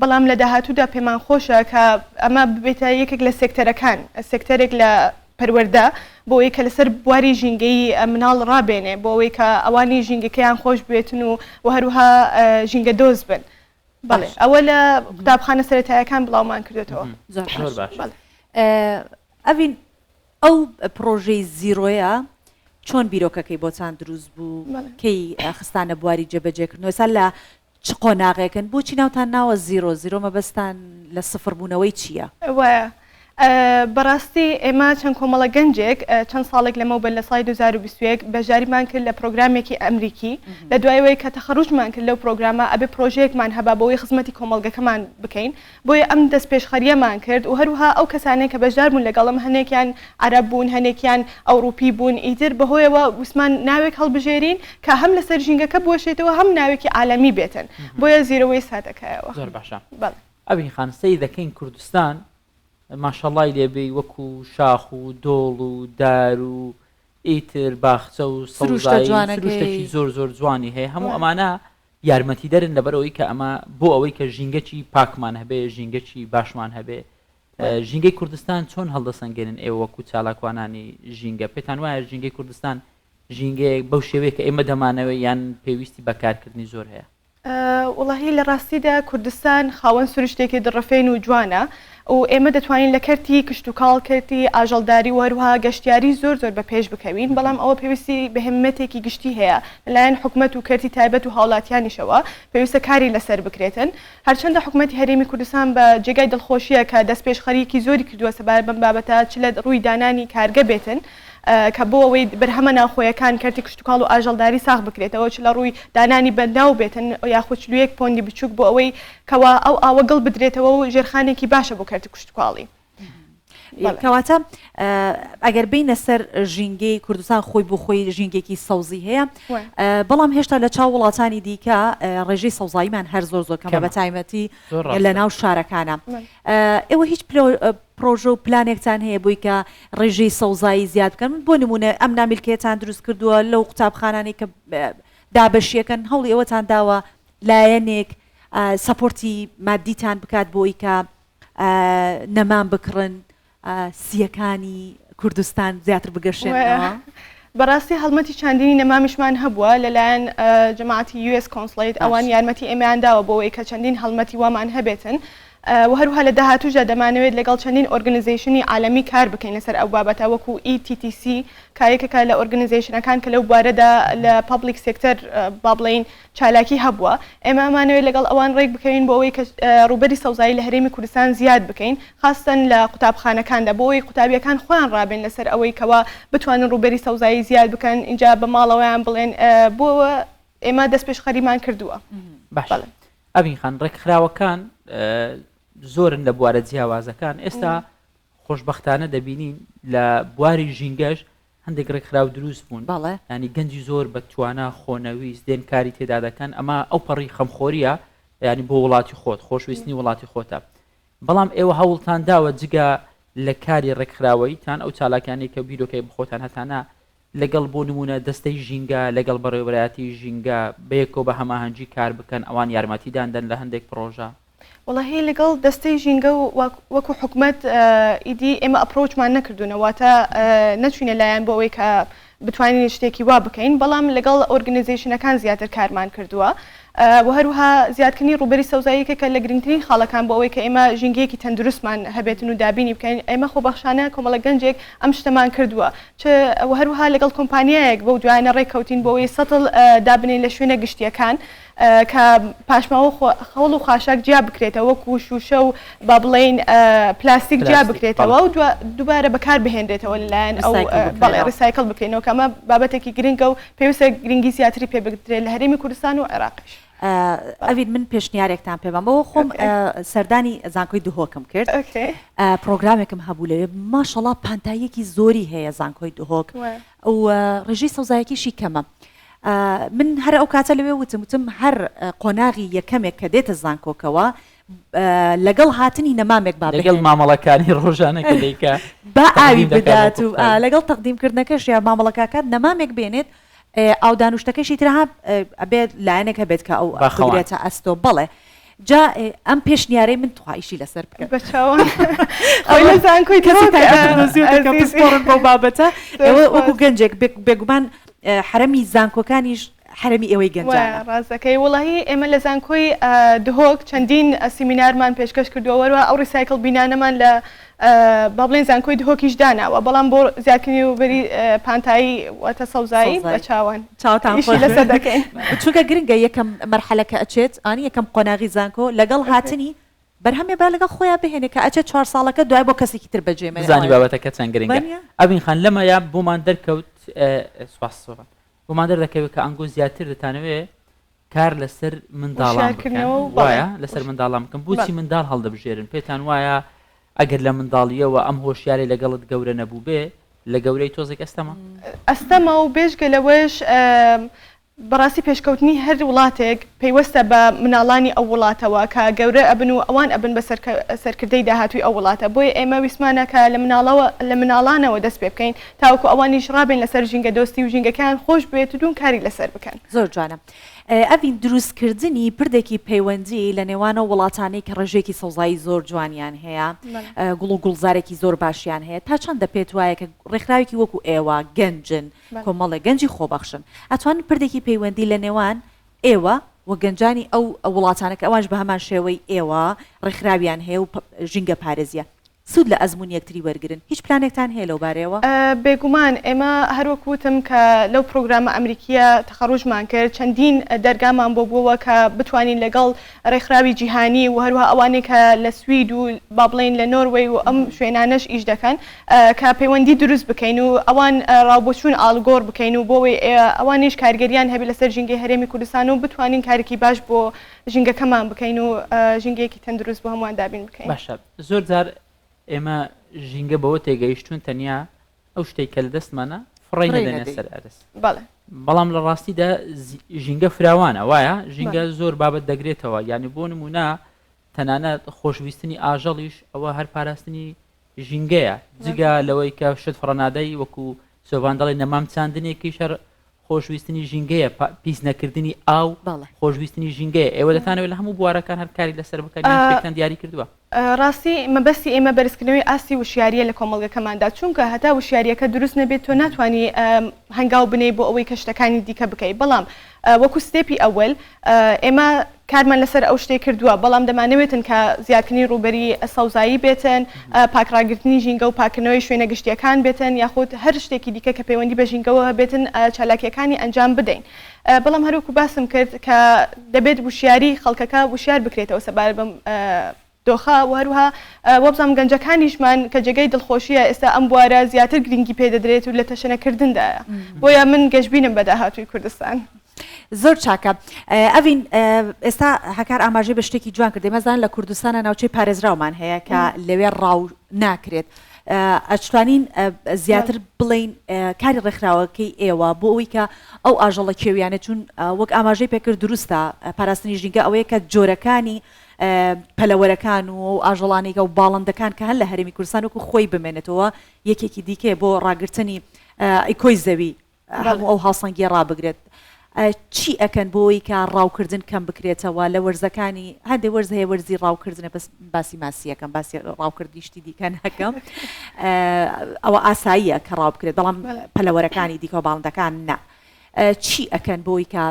بەڵام لە داهاتوودا پێمان خۆشە کە ئەمە ببێتە یەکێک لە سێکتەرەکان سێکتەرێک لە پەروەردە بۆ ئەوەی کە لەسەر بواری ژینگەی مناڵ ڕابێنێ بۆ ئەوەی کە ئەوانی ژینگەکەیان خۆش بێتن و هەروها ژینگە دۆز بن. بەڵێ ئەوە لە قوتابخانە سەرەتاییەکان بڵاومان کردێتەوە. زۆر باش. ئەڤین ئەو پرۆژەی زیرۆیە چۆن بیرۆکەکەی بۆچان دروست بوو کەی خستانە بواری جێبەجێکردنەوە سا لە چ قۆناغێکن بۆچی ناوتان ناوە زیرۆ زیرۆ مەبەستان لە سفر بوونەوەی چییە؟ بەڕاستی ئێمە چەند کۆمەڵە گەنجێک چەند ساڵێک لەمەوبەر لە سای 2021 بەژاریمان کرد لە پرۆگرامێکی ئەمریکی لە دوایەوەی کە تەخەڕوجمان کرد لەو پرۆگرامە ئەبێ پرۆژەیەکمان هەبا بۆی خزمەتی کۆمەڵگەکەمان بکەین بۆیە ئەم دەست پێشخەریەمان کرد و هەروها ئەو کەسانێک کە بەشدار بوون لەگەڵم هەنێکیان عەرەب بوون هەنێکیان ئەوروپی بوون ئیتر بەهۆیەوە وسمان ناوێک هەڵبژێرین کە هەم لەسەر ژینگەکە بۆشێتەوە هەم ناوێکی عالەمی بێتن بۆیە زیرۆی سادەکەیەوە. زۆر باشە. ئەبین خان سەی دەکەین کوردستان ماشەڵای لێبێ وەکو شاخ و دۆڵ و دار و ئیتر باخچە و سروشتێکی زۆر زۆر جوانی هەیە هەموو ئەمانە یارمەتی دەرن لەبەرەوەی کە ئەمە بۆ ئەوەی کە ژینگەکی پاکمان هەبێ ژینگەکی باشمان هەبێ ژینگەی کوردستان چۆن هەڵدەسەنگێنن ئێوە وەکو چالاکوانانی ژینگە پێتان وایە ژینگەی کوردستان ژینگەیەک بەو شێوەیە کە ئێمە دەمانەوە یان پێویستی بەکارکردنی زۆر هەیە؟ وڵاهی لە ڕاستیدا کوردستان خاوەن سروشتێکی دڕەفێن و جوانە و ئێمە دەتوانین لە کەرتی کشت و کاڵکەتی ئاژەڵداری و هەروها گەشتیاری زۆر زۆر بە پێش بکەوین بەڵام ئەوە پێویستی بەهمەتێکی گشتی هەیە لەلایەن حکومەت و کەرتی تایبەت و هاوڵاتیانیشەوە پێویستە کاری لەسەر بکرێتن هەرچەندە حکومەتی هەرێمی کوردستان بە جێگای دڵخۆشیە کە دەست پێشخەریکی زۆری کردووە سەبارەت بەم بابەتە چ لە ڕووی دانانی کارگە بێتن کە بۆ ئەوەی بەرهەمە ناوخۆیەکان کەرتی کشتتوکاڵ و ئاژەڵداری ساغ بکرێتەوە چ لە ڕووی دانانی بەنداو بێتن یاخود چلوەیەک پۆندی بچووک بۆ ئەوەی کەوا ئەو ئاوە گڵ بدرێتەوە و ژێرخانێکی باشە بۆ کەرتی کشتتوکاڵی. کەواتە ئەگەر بینە سەر ژینگەی کوردستان خۆی بۆ خۆی ژینگێکی سەوزی هەیە بەڵام هێشتا لە چاو وڵاتانی دیکە ڕێژەی سەوزاییمان هەر زۆر زۆر کەمە بە تایبەتی لە ناو شارەکانە ئێوە هیچ پرۆژە و پلانێکتان هەیە بۆی کە ڕێژەی سەوزایی زیاد بکەن بۆ نمونە ئەم نامیلکەیەتان دروست کردووە لەو قوتابخانانی کە دابەشیەکەن هەوڵی ئێوەتان داوە لایەنێک سەپۆرتی مادیتان بکات بۆی کە نەمان بکڕن سیەکانی کوردستان زیاتر بگەشێنەوە؟ بەڕاستی هەڵمەتی چاندنی نەمامیشمان هەبووە لەلایەن جەماعەتی US کۆنسڵیت ئەوان یارمەتی ئێمەیان داوە بۆ ئەوەی کە چەندین هەڵمەتی وامان هەبێتن و هەروها لە داهاتووژە دەمانەوێت لەگەڵ چەندین ئۆرگنیزیشنی عالەمی کار بکەین لەسەر ئەو بابەتە وەکو ETTC کایەکەکە لە ئۆرگنیزیشنەکان کە لەو بوارەدا لە پابلیک سێکتەر با بڵێن چالاکی هەبووە ئێمە ئەمانەوێت لەگەڵ ئەوان ڕێک بکەین بۆ ئەوەی کە ڕوبەری سەوزایی لە هەرێمی کوردستان زیاد بکەین خاستن لە قوتابخانەکاندا بۆ ئەوەی قوتابیەکان خۆیان ڕابێن لەسەر ئەوەی کەوا بتوانن ڕوبەری سەوزایی زیاد بکەن اینجا بە ماڵەوەیان بڵێن بۆ ئێمە دەست پێشخەریمان کردووە. باش ئەبین خان ڕێکخراوەکان زۆرن لە بوارە جیاوازەکان ئێستا خۆشببختانە دەبینین لە بواری ژینگەش هەندێک ڕێکخراو دروست بوون ینی گەنجی زۆر بە توانە خۆنەویست دێن کاری تێدا دەکەن ئەمە ئەو پەڕی خەمخۆریە ینی بۆ وڵاتی خۆت خۆشویستنی وڵاتی خۆتە بەڵام ئێوە هەوڵتان داوە جگە لە کاری ڕێکخراوەیتان ئەو چالاکانی کە بیرۆکەی بخۆتان هەتانە لەگەڵ بۆ نمونە دەستەی ژینگە لەگەڵ بەڕێوەبەتی ژینگە بەیەکەوە بە هەماهەنگی کار بکەن ئەوان یارمەتیدان دەن لە هەندێک پرۆژە وڵی لەگەڵ دەستەی ژینگە و وەکو حکومت ئیدی ئێمە ئەپرۆچمان نەکردوونەواتە نەچوینە لایەن بۆ ئەوەی کە بتوانین شتێکی وا بکەین بەڵام لەگەڵ ئۆرگنیزیشنەکان زیاتر کارمان کردووە و هەروها زیادکردنی ڕوبەری سەوزاییەکە کە لە گرنگترین خاڵەکان بۆ ئەوەی کە ئێمە ژینگەیەکی تەندروستمان هەبێتن و دابینی بکەین ئێمە خۆبەخشانە کۆمەڵە گەنجێک ئەم شتەمان کردووە هەروها لەگەڵ کۆمپانیایەک بەو دوایانە ڕێککەوتین بۆ ئەوەی سەتڵ دابنێن لە شوێنە گشتیەکان کە پاشماوە خەوڵ و خاشاک جیا بکرێتەوە وەکو شوشە و با بڵێن پلاستیک جیا بکرێتەوە و دووبارە بەکار بهێنرێتەوە لەلایەن ئەو بەڵێ ڕیسایکل بکەینەوە کە ئەمە بابەتێکی گرنگە و پێویستە گرنگی زیاتری پێ بگرێت لە هەرێمی کوردستان و عێراقیش. ئەوین من پێشنیارێکتان پێ بەمەوە خۆم سەردانی زانکۆی دهۆکم کرد پرۆگرامێکم هەبوو لەوێ ماشەڵا پانتاییەکی زۆری هەیە زانکۆی دهۆک و ڕێژەی سەوزایەکیشی کەمە. من هەر ئەو کاتە لەوێ وتم هەر قۆناغی یەکەمێک کە دێتە زانکۆکەوە لەگەڵ هاتنی نەمامێک با لەگەڵ مامەڵەکانی ڕۆژانەکە دەیکە با ئاوی بدات و لەگەڵ تەقدیمکردنەکەش یا مامەڵەکەکات نەمامێک بێنێت ئەو دانوشتەکەشی ترها ئەبێت لایەنێک هەبێت کە ئەو بگرێتە ئەستۆ بەڵێ جا ئەم پێشنیارەی من توایشی لەسەر بکەم بەچاوە زانکۆی پسپۆڕن بۆ بابەتە ئێوە وەکو گەنجێک بێگومان حرەمی زانکۆکانیش حرەمی ئێوەی گەنجانە ڕاستەکەی وڵی ئێمە لە زانکۆی دهۆک چەندین سیمینارمان پێشکەش کردووەوەوە ئەو ریسایکل بینانەمان لە با بڵێن زانکۆی دهۆکیش داناوە بەڵام بۆ زیادکردنی و بەری پانتایی واتە سەوزایی بە چاوان لەسەر دەکەین چونکە گرنگە یەکەم مەرحەلەکە ئەچێت ئانی یەکەم قۆناغی زانکۆ لەگەڵ هاتنی بەرهەمێ با لەگەڵ خۆیان بهێنێ کە ئەچێت 4 ساڵەکە دوای بۆ کەسێکی تر بەجێمە زانی بابەتەکە چەند گرنگە ئەبین خان لەمەیە بۆمان دەرکەوت سوپاسۆڕە بۆمان دەردەکەوێت کە ئەنگۆ زیاتر دەتانەوێ کار لەسەر منداڵان وایە لەسەر منداڵان بکەم بۆچی منداڵ هەڵدەبژێرن پێتان وایە ئەگەر لە منداڵیەوە ئەم هۆشیاری لەگەڵت گەورە نەبوو بێ لە گەورەی تۆزێک ئەستەمە و بێژگە لەوەش بەڕاستی پێشکەوتنی هەر وڵاتێک پێیوەستە بە مناڵانی ئەو وڵاتەوە کە گەورە ئەبن و ئەوان ئەبن بە سەرکردەی داهاتووی ئەو وڵاتە بۆیە ئێمە ویسمانەکە لە مناڵانەوە دەست پێ بکەین تاوەکو ئەوانیش ڕابێن لەسەر ژینگە دۆستی و ژینگەکان خۆش بێت و دوون کاری لەسەر بکەن زۆر جوانە. ئەڤین دروستکردنی پردێکی پەیوەندی لە نێوانە وڵاتانەی کە ڕێژێکی سەوزایی زۆر جوانیان هەیە گوڵ و گوڵزارێکی زۆر باشیان هەیە تا چەندە پێت وایە کە ڕێکخراوێکی وەکو ئێوە گەنجن کۆمەڵێ گەنجی خۆبەخشن ئەتوان پردێکی پەیوەندی لە نێوان ئێوە و گەنجانی ئەو وڵاتانە کە ئەوانش بە هەمان شێوەی ئێوە ڕێکخراویان هەیە و ژینگە پارێزیە سود لە ئەزمون یەکتری وەرگن هیچ پلانێکتان هەیە لەو بارەوە بێگومان ئێمە هەروەکوتم کە لەو پرۆگرامە ئەمریکیە تەخەڕوژمان کرد چەندین دەرگامان بۆ بووەوە کە بتوانین لەگەڵ ڕێکخراوی جیهانی و هەروە ئەوانەی کە لە سوید و با بڵێن لە نۆروەی و ئەم شوێنانەش ئیش دەکەن کە پەیوەندی دروست بکەین و ئەوان ڕاوبۆچوون ئاڵگۆڕ بکەین و بۆەوەی ئەوانیش کارگەریان هەبێت لەسەر ژینگەی هەرێمی کوردستان و بتوانین کارێکی باش بۆ ژینگەکەمان بکەین و ژینگەیەکی تەندروست بۆ هەمووان دابین بکەین باشە زۆر جار ئێمە ژینگە بەوە تێگەیشتون تەنیا ئەو شتێک کە لە دەستمانە فڕی نەدەنێ سەر ئەرس بەڵام لە ڕاستیدا ژینگە فراوانە وایە ژینگە زۆر بابەت دەگرێتەوە یعنی بۆ نمونە تەنانەت خۆشویستنی ئاژەڵیش ئەوە هەر پاراستنی ژینگەیە جگە لەوەی کە شت فڕەنادەی وەکو سۆڤاندەڵی نەمام چاندنێکی شەر خۆشویستنی ژینگەیە پیس نەکردنی ئاو خۆشویستنی ژینگەیە ئێوە دەتانەوێت لە هەموو بوارەکان هەر کاری لەسەر بکەن دیاری کردووە ڕاستی مەبەستی ئێمە بەرزکردنەوەی ئاستی وشیاریە لە کۆمەڵگەکەماندا چونکە هەتا وشیاریەکە دروست نەبێت تۆ ناتوانانی هەنگاو بنەی بۆ ئەوەی کە شتەکانی دیکە بکەیت بەڵام وەکو ستێپی ئەوەل ئێمە کارمان لەسەر ئەو شتێک کردووە بەڵام دەمانەوێتن کە زیادکردنی ڕوبەری سەوزایی بێتن پاکڕاگرتنی ژینگە و پاکردنەوەی شوێنە گشتیەکان بێتن یاخود هەر شتێکی دیکە کە پەیوەندی بە ژینگەوە بێتن چالاکیەکانی ئەنجام بدەین بەڵام هەروەکو باسم کرد کە دەبێت وشیاری خەڵکەکە وشیار بکرێتەوە سەبارەت بەم دۆخە و هەروها وەبزانام گەنجەکانیشمان کە جێگەی دڵخۆشیە ئێستا ئەم بوارە زیاتر گرنگی پێدەدرێت و لە تەشەنەکردندایە بۆیە من گەشتبینم بە داهاتووی کوردستان. زۆر چاکە ئەڤین ئێستا هەکار ئاماژەی بە شتێکی جوان کردی مەزان لە کوردستانە ناوچەی پارێزراومان هەیە کە لەوێ ڕاو ناکرێت ئەتوانین زیاتر بڵین کاری ڕێکخراوەکەی ئێوە بۆ ئەوەی کە ئەو ئاژەڵە کێویانە چون وەک ئاماژەی پێکرد دروستە پاراستنی ژینگە ئەوەیە کە جۆرەکانی پەلەوەرەکان و ئاژەڵانێکە و باڵندەکان کە هەر لە هەرێمی کوردستان وەکو خۆی بمێنێتەوە یەکێکی دیکە بۆ ڕاگررتنی ئیکۆی زەوی هەموو ئەو هاوسەنگی ڕابگرێت چی ئەکەن بۆی کە ڕاوکردن کەم بکرێتەوە لە وەرزەکانی هەندێک وەرز هەیە وەرزی ڕاوکردنە بەس باسی ماسیەکەم باسی ڕاوکردی شتی دیکە نەکەم ئەوە ئاساییە کە ڕاو بکرێت بەڵام پەلەوەرەکانی دیکە و باڵندەکان نا چی ئەکەن بۆی کە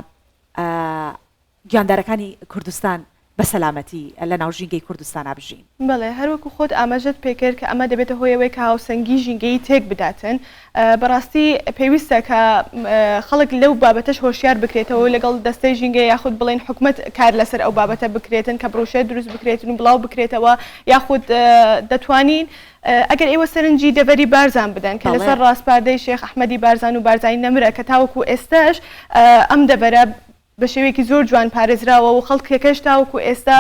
گیاندارەکانی کوردستان بە سەلامەتی لە ناو ژینگەی کوردستان بژین بەڵێ هەروەکو خۆت ئاماژەت پێکرد کە ئەمە دەبێتە هۆیەوەی کە هاوسەنگی ژینگەی تێک بداتن بەڕاستی پێویستە کە خەڵک لەو بابەتەش هۆشیار بکرێتەوە لەگەڵ دەستەی ژینگەی یاخود بڵێن حکومت کار لەسەر ئەو بابەتە بکرێتن کە بڕۆشێ دروست بکرێتن و بڵاو بکرێتەوە یاخود دەتوانین ئەگەر ئێوە سەرنجی دەبەری بارزان بدەن کە لەسەر ڕاستپاردەی شێخ ئەحمەدی بارزان و بارزانی نەمرە کە تاوەکو ئێستاش ئەم دەبەرە بە شێوەیەکی زۆر جوان پارێزراوە و خەڵکێکەش تاوەکو ئێستا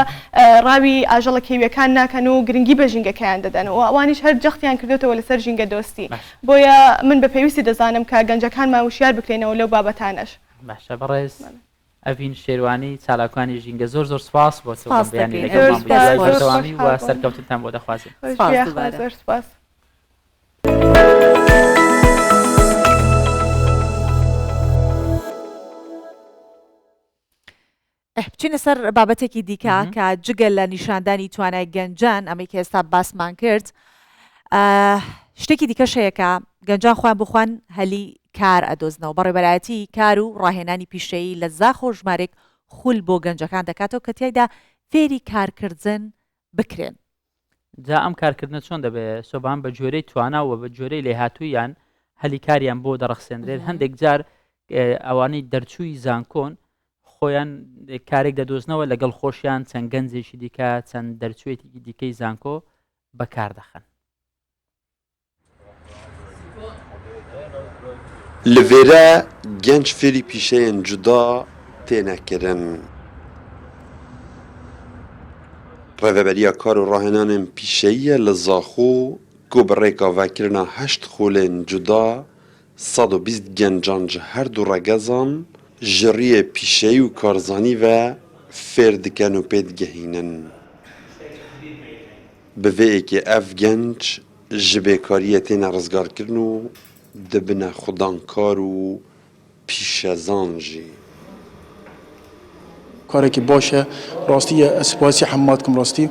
ڕاوی ئاژەڵە کێویەکان ناکەن و گرنگی بە ژینگەکەیان دەدەن و ئەوانیش هەر جەختیان کردوێتەوە لەسەر ژینگە دۆستی بۆیە من بە پێویستی دەزانم کە گەنجەکانمان وشیار بکرێنەوە لەو بابەتانەش باشە بەڕێز ئەڤین شێروانی چالاکانی ژینگە زۆر زۆر سپاس بۆ بیانی لەگەڵ و سەرکەوتتان بۆ دەخوازێ سپاس. بچینە سەر بابەتێکی دیکە کە جگە لە نیشاندانی توانای گەنجان ئەمەی کە ئێستا باسمان کرد شتێکی دیکەش هەیە کە گەنجان خۆیان بخۆن هەلی کار ئەدۆزنەوە بەڕێبەرایەتی کار و ڕاهێنانی پیشەیی لە زاخۆ ژمارێک خول بۆ گەنجەکان دەکاتەوە کە تیایدا فێری کارکردن بکرێن جا ئەم کارکردنە چۆن دەبێت سۆبان بە جۆرەی تواناوە بە جۆرەی لێهاتوویان هەلی کاریان بۆ دەڕەخسێنرێت هەندێک جار ئەوانەی دەرچووی زانکۆن خۆیان کارێک دەدۆزنەوە لەگەڵ خۆشیان چەند گەنجێکی دیکە چەند دەرچوێتی دیکەی زانکۆ بەکار دەخەن لەوێرە گەنج فێری پیشەیەن جودا تێنەکردن ڕێڤەبەریە کار و ڕاهێنانên پیشەیە لە زاخۆ گۆبڕێکاڤاکردنا 8 خولên cuda 120 gencan ji her du regezan ji riyê pîşeyî û karzanî ve fêr dikin û pê digehînin. Bi vê êkê ev genç ji bêkariyê têne rizgarkirin û dibine xudankar û pîşezan jî. کارێکی باشە ڕاستیە ئەسپاسی حماتکم ڕاستی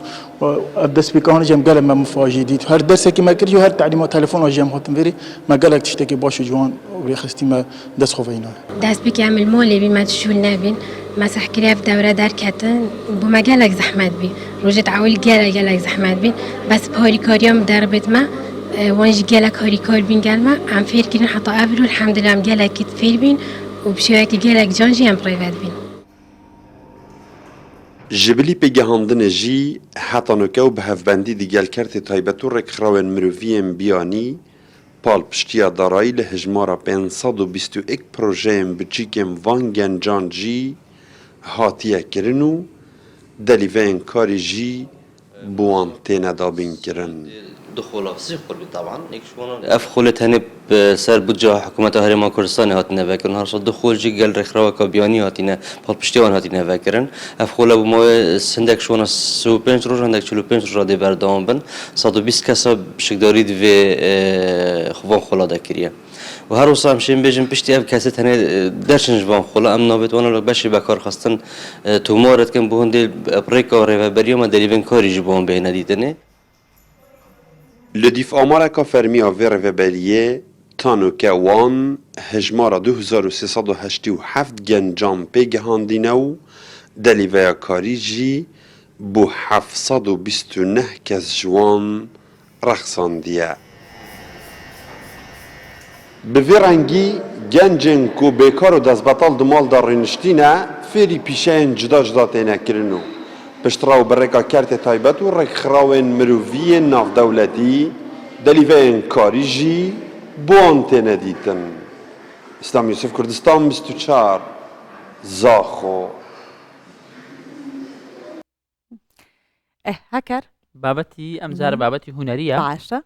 دەستپێکانی ژێم گەلە مە مفاژی دیت هەر دەرسێکی مەکردی و هەر تعلیمات تەلەفۆن ژێم هاتم وێری مە گەلێک تشتێکی باش و جوان ڕێخستیمە دەست خۆڤینە دەستپێکی ئەمل مۆلێبی مەتشول نەبین مەسەحکرێف دەورە دەرکەتن بوومە گەلێک زەحمەت بی ڕۆژێت عول گەلێک زەحمەت بین بەس هۆریکاریام دەربێتمە وانج گەلێک هۆریکار بین گەلمە ئەم فێرکردن حتا ئەڤر و الحەمدلله ئەم گەلێکیت فێر بین و بشێوەیەکی گەلێک جانجی ئەم پڕێڤەت بین Ji bilî pêgehandinê jî hetanoke û bi hevbendî di gelkertê taybet û rekxrawên miroviyên biyanî pal piştiya darayî li hejmara 521 projeyên biçîkên van gencan jî hatiye kirin û delîveyên karê jî bi wan têne dabînkirin. اف خولت هني بسر بودجه حكومت هرمان كردستان هاتنا فكرن هر صد خول جي قال رخراوه كبياني هاتنا بال پشتيوان هاتنا فكرن اف خوله بمو سندك شونا 35 روز عندك 45 روز دي بردام بن 120 کسا بشکداری دی خوان خولا دکریه و هر روز هم شیم بیشتر پشتی اف کسی تنه درشنج وان خولا ام نابت وانا لگ باشی بکار خواستن تو مارد کن بهون دی پریکا و ریوبریوم دلیون کاری جبان به ندیدنه Li dîfamara fermiya vê rêveberiyê tanoke wan hejmara 2387 gencan pêgihandîne û delîveya karî jî bû 729 kes ji wan rexsandiye. Bi vê rengî gencên ku bêkar û dezbetal di mal de rêniştîne fêrî pîşeyên cuda cuda têne kirin û piştra û birêka kertê taybet û rêkxrawên miroviyên navdewletî delîveyên karî jî bi wan têne dîtin. İslam Yusuf Kurdistan 24 Zaxo. هەکەر بابەتی ئەمجارە بابەتی هوەریە باشە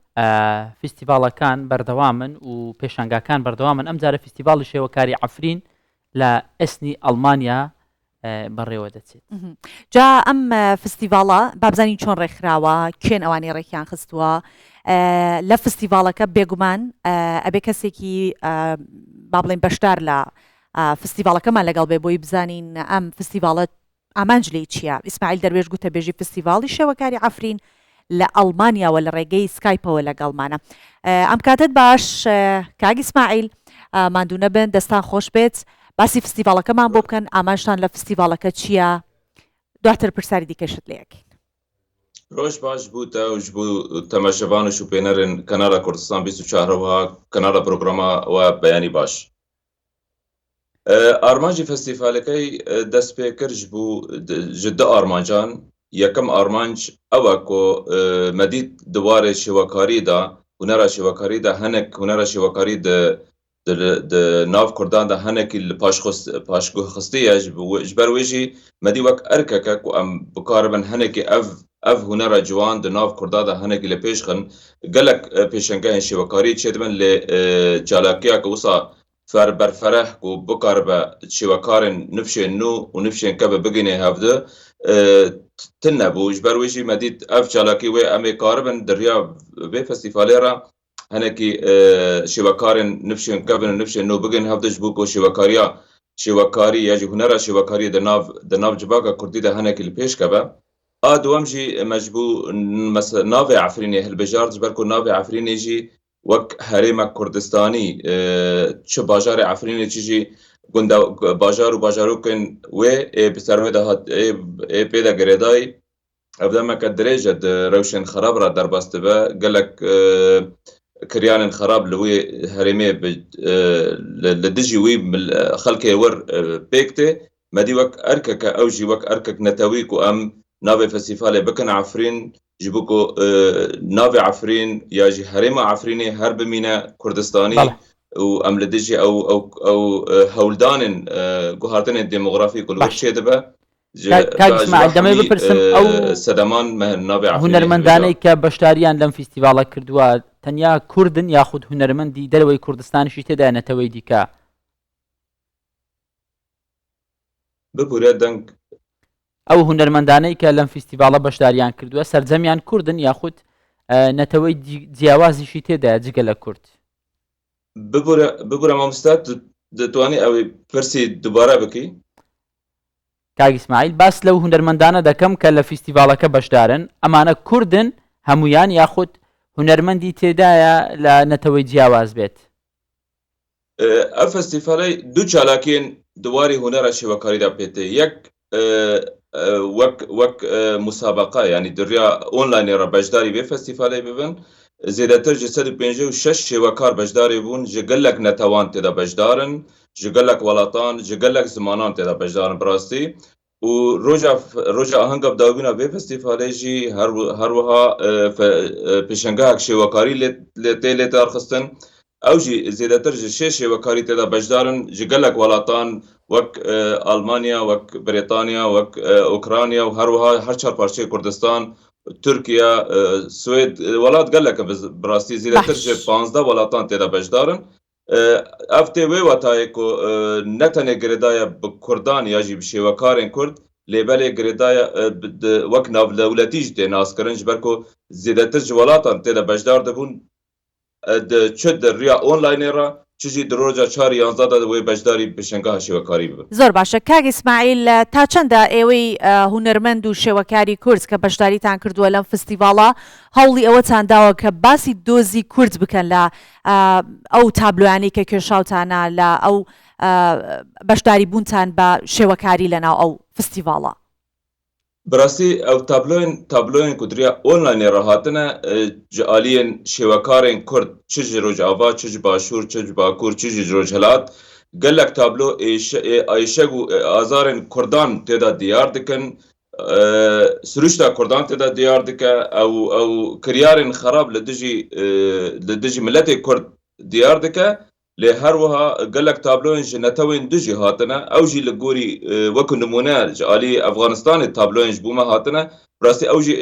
فیستیڤالەکان بەردەوامن و پێشانگاکان بەردەوامن ئەمجارە فیستیڤاڵی شێوەکاری عەفرین لە ئەسنی ئەڵمانیا بەڕێوە دەچێت جا ئەم فستیڤاڵە بابزانین چۆن ڕێکخراوە کوێن ئەوانی ڕێکیان خستووە لە فستیڤالەکە بێگومان ئەبێ کەسێکی با بڵێن بەشدار لە فستیڤالەکەمان لەگەڵ بێ بۆی بزانین ئەم فستیڤالە ئامانج لێی چییە. ئیسماعیل دەروێش گوتە بێژی فستیڤاڵی شێوەکاری ئافرین لە ئەڵمانیاوە لە ڕێگەی سکایپەوە لەگەڵمانە. ئەم کاتت باش کاک ئیسماعیل ماندوو نەبن، دەستان خۆش بێت، باسی فستیڤالەکەمان بۆ بکەن، ئامانجتان لە فستیڤالەکە چییە، دواتر پرسیاری دیکەشت لێیەکەین. ڕۆژ باش بوو تەوش بوو تەماشەبانش و پێنەرن کەنارە کوردستان 24ەوە کەنارە پرۆگرامە و بەیانی باش. ئارمانجی فەستیڤالەکەی دەست پێکردش بوو ji du armancan. Yekem armanc ew e ku medît di warê şêwekarî da hunera şêwekarî de hinek hunera şêwekarî di nav Kurdan de henekî li paşguhxistî ye ji ber wê jî medî wek erkeke ku em bikaribin henekî ev hunera ciwan di nav Kurda de henekî li pêş xin gelek pêşengehên şêwekarî çêdibin lê çalakiya ku wisa berfereh ku bikaribe şêwekarên nifşên nû û nifşên keve bigîne hevdi tin nebû ji ber wê jî medît ev çalakî wê em ê karibin diriya vê festîvalê re henekî şêwekarên nifşên kevin û nifşên nû bigin hevdi ji bo ku şêwekarî ya jî hunera şêwekarî di nav civaka Kurdî de henekî li pêş keve. A duwem jî me ji bo navê Efrînê hilbijar ji ber ku navê Efrînê jî wek herêmek Kurdistanî çi bajarê Efrînê çi jî gunda bajar û bajarokên wê ê bi ser wê de hat ê pê de girêdayî ev demeke dirêj e di rewşên xerab re derbas dibe gelek kiryanên xerab li wê herêmê li dijî wî xelkê wir pêk tê medî wek erkeke ew jî wek erkek netewî ku em navê festîvalê bikin Efrîn ji bo ku navê Efrîn ya jî herêma Efrînê her bimîne Kurdistanî û em li dijî ew hewldanên guhartinên demografîk û li wir çêdibe. دەمەوێت بپرسم ئەو سەدەمان ناوێ هونەرمەندانەی کە بەشداریان لەم فیستیڤاڵە کردووە تەنیا کوردن یاخود هونەرمەندی دەرەوەی کوردستانیشی تێدا نەتەوەی دیکە ببورە دەنگ ئەو هونەرمەندانەی کە لەم فیستیڤاڵە بەشداریان کردووە سەرجەمیان کوردن یاخود نەتەوەی جیاوازیشی تێدا جگە لە کورد. ببورە مامۆستا دەتوانی ئەوەی پرسی دووبارە بکەی؟ کاک ئیسماعیل باس لەو هونەرمەندانە دەکەم کە لە فیستیڤاڵەکە بەشدارن ئەمانە کوردن هەمویان یاخود هونەرمەندی تێدایە لە نەتەوەی جیاواز بێت. ئەو فەستیڤالەی دوو چالاکیên دوواری هونەرە شێوەکاریدا پێتێ یەک وەک مسابقە ینی دڕیا ئۆنلاینێ ڕە بەشداری بێ فەستیڤالەی ببن زێدەتر ji 156 شێوەکار بەشداری بوون ji gelek netewان têda beşdarin ji gelek welatan ji gelek zimanan têda beşdarin birastî û roja ahenga dawîna vê festîvalê jî her wiha pêşengehek şêwekarî tê lê darxistin ew jî zêdetir ji 6 şêwekarî têda beşdarin ji gelek welatan wek Almanya wek Brêtanya wek Ukrayna û her wiha her çar parçeyê Kurdistan Türkiye, Swêd welat gelek birastî zêdetir ji 15 welatan têda beşdarin. Ev tê wê wetayê ku ne tenê girêdaya bi Kurdan ya jî bi şêwekarên Kurd lêbelê girêdaya wek navdewletî jî tê naskirin ji ber ku zêdetir ji welatan têda beşdar dibûn çi di riya onlaynê re çi jî di roja 4-11 de wê beşdarî pêşengeha şêwekarî bibin. زۆر باشە کاک ئیسماعیل تا چەندە ئێوەی هونەرمەند و شێوەکاری کورد کە بەشداریتان کردووە لەم فستیڤاڵە هەوڵی ئەوەتان داوە کە باسی دۆزی کورد بکەن لە ئەو تابلۆیانەی کە کێشاوتانە لە ئەو بەشداری بوونتان بە شێوەکاری لەناو ئەو فستیڤاڵە. براستی ew tabloyên ku diriya onlaynê re hatine ji aliyên şêwekarên Kurd çi ji Rojava çi ji Başûr çi ji Bakur çi ji Rojhilat gelek tablo êşeg û azarên Kurdan têda diyar dikin siruşta Kurdan têda diyar dike ew kiryarên xerab li dijî milletê Kurd diyar dike lê her wiha gelek tabloyên ji netewên du jî hatine ew jî li gorî wekû nimûne ji aliyê Efganistanê tabloyên ji bo me hatine rastî ew jî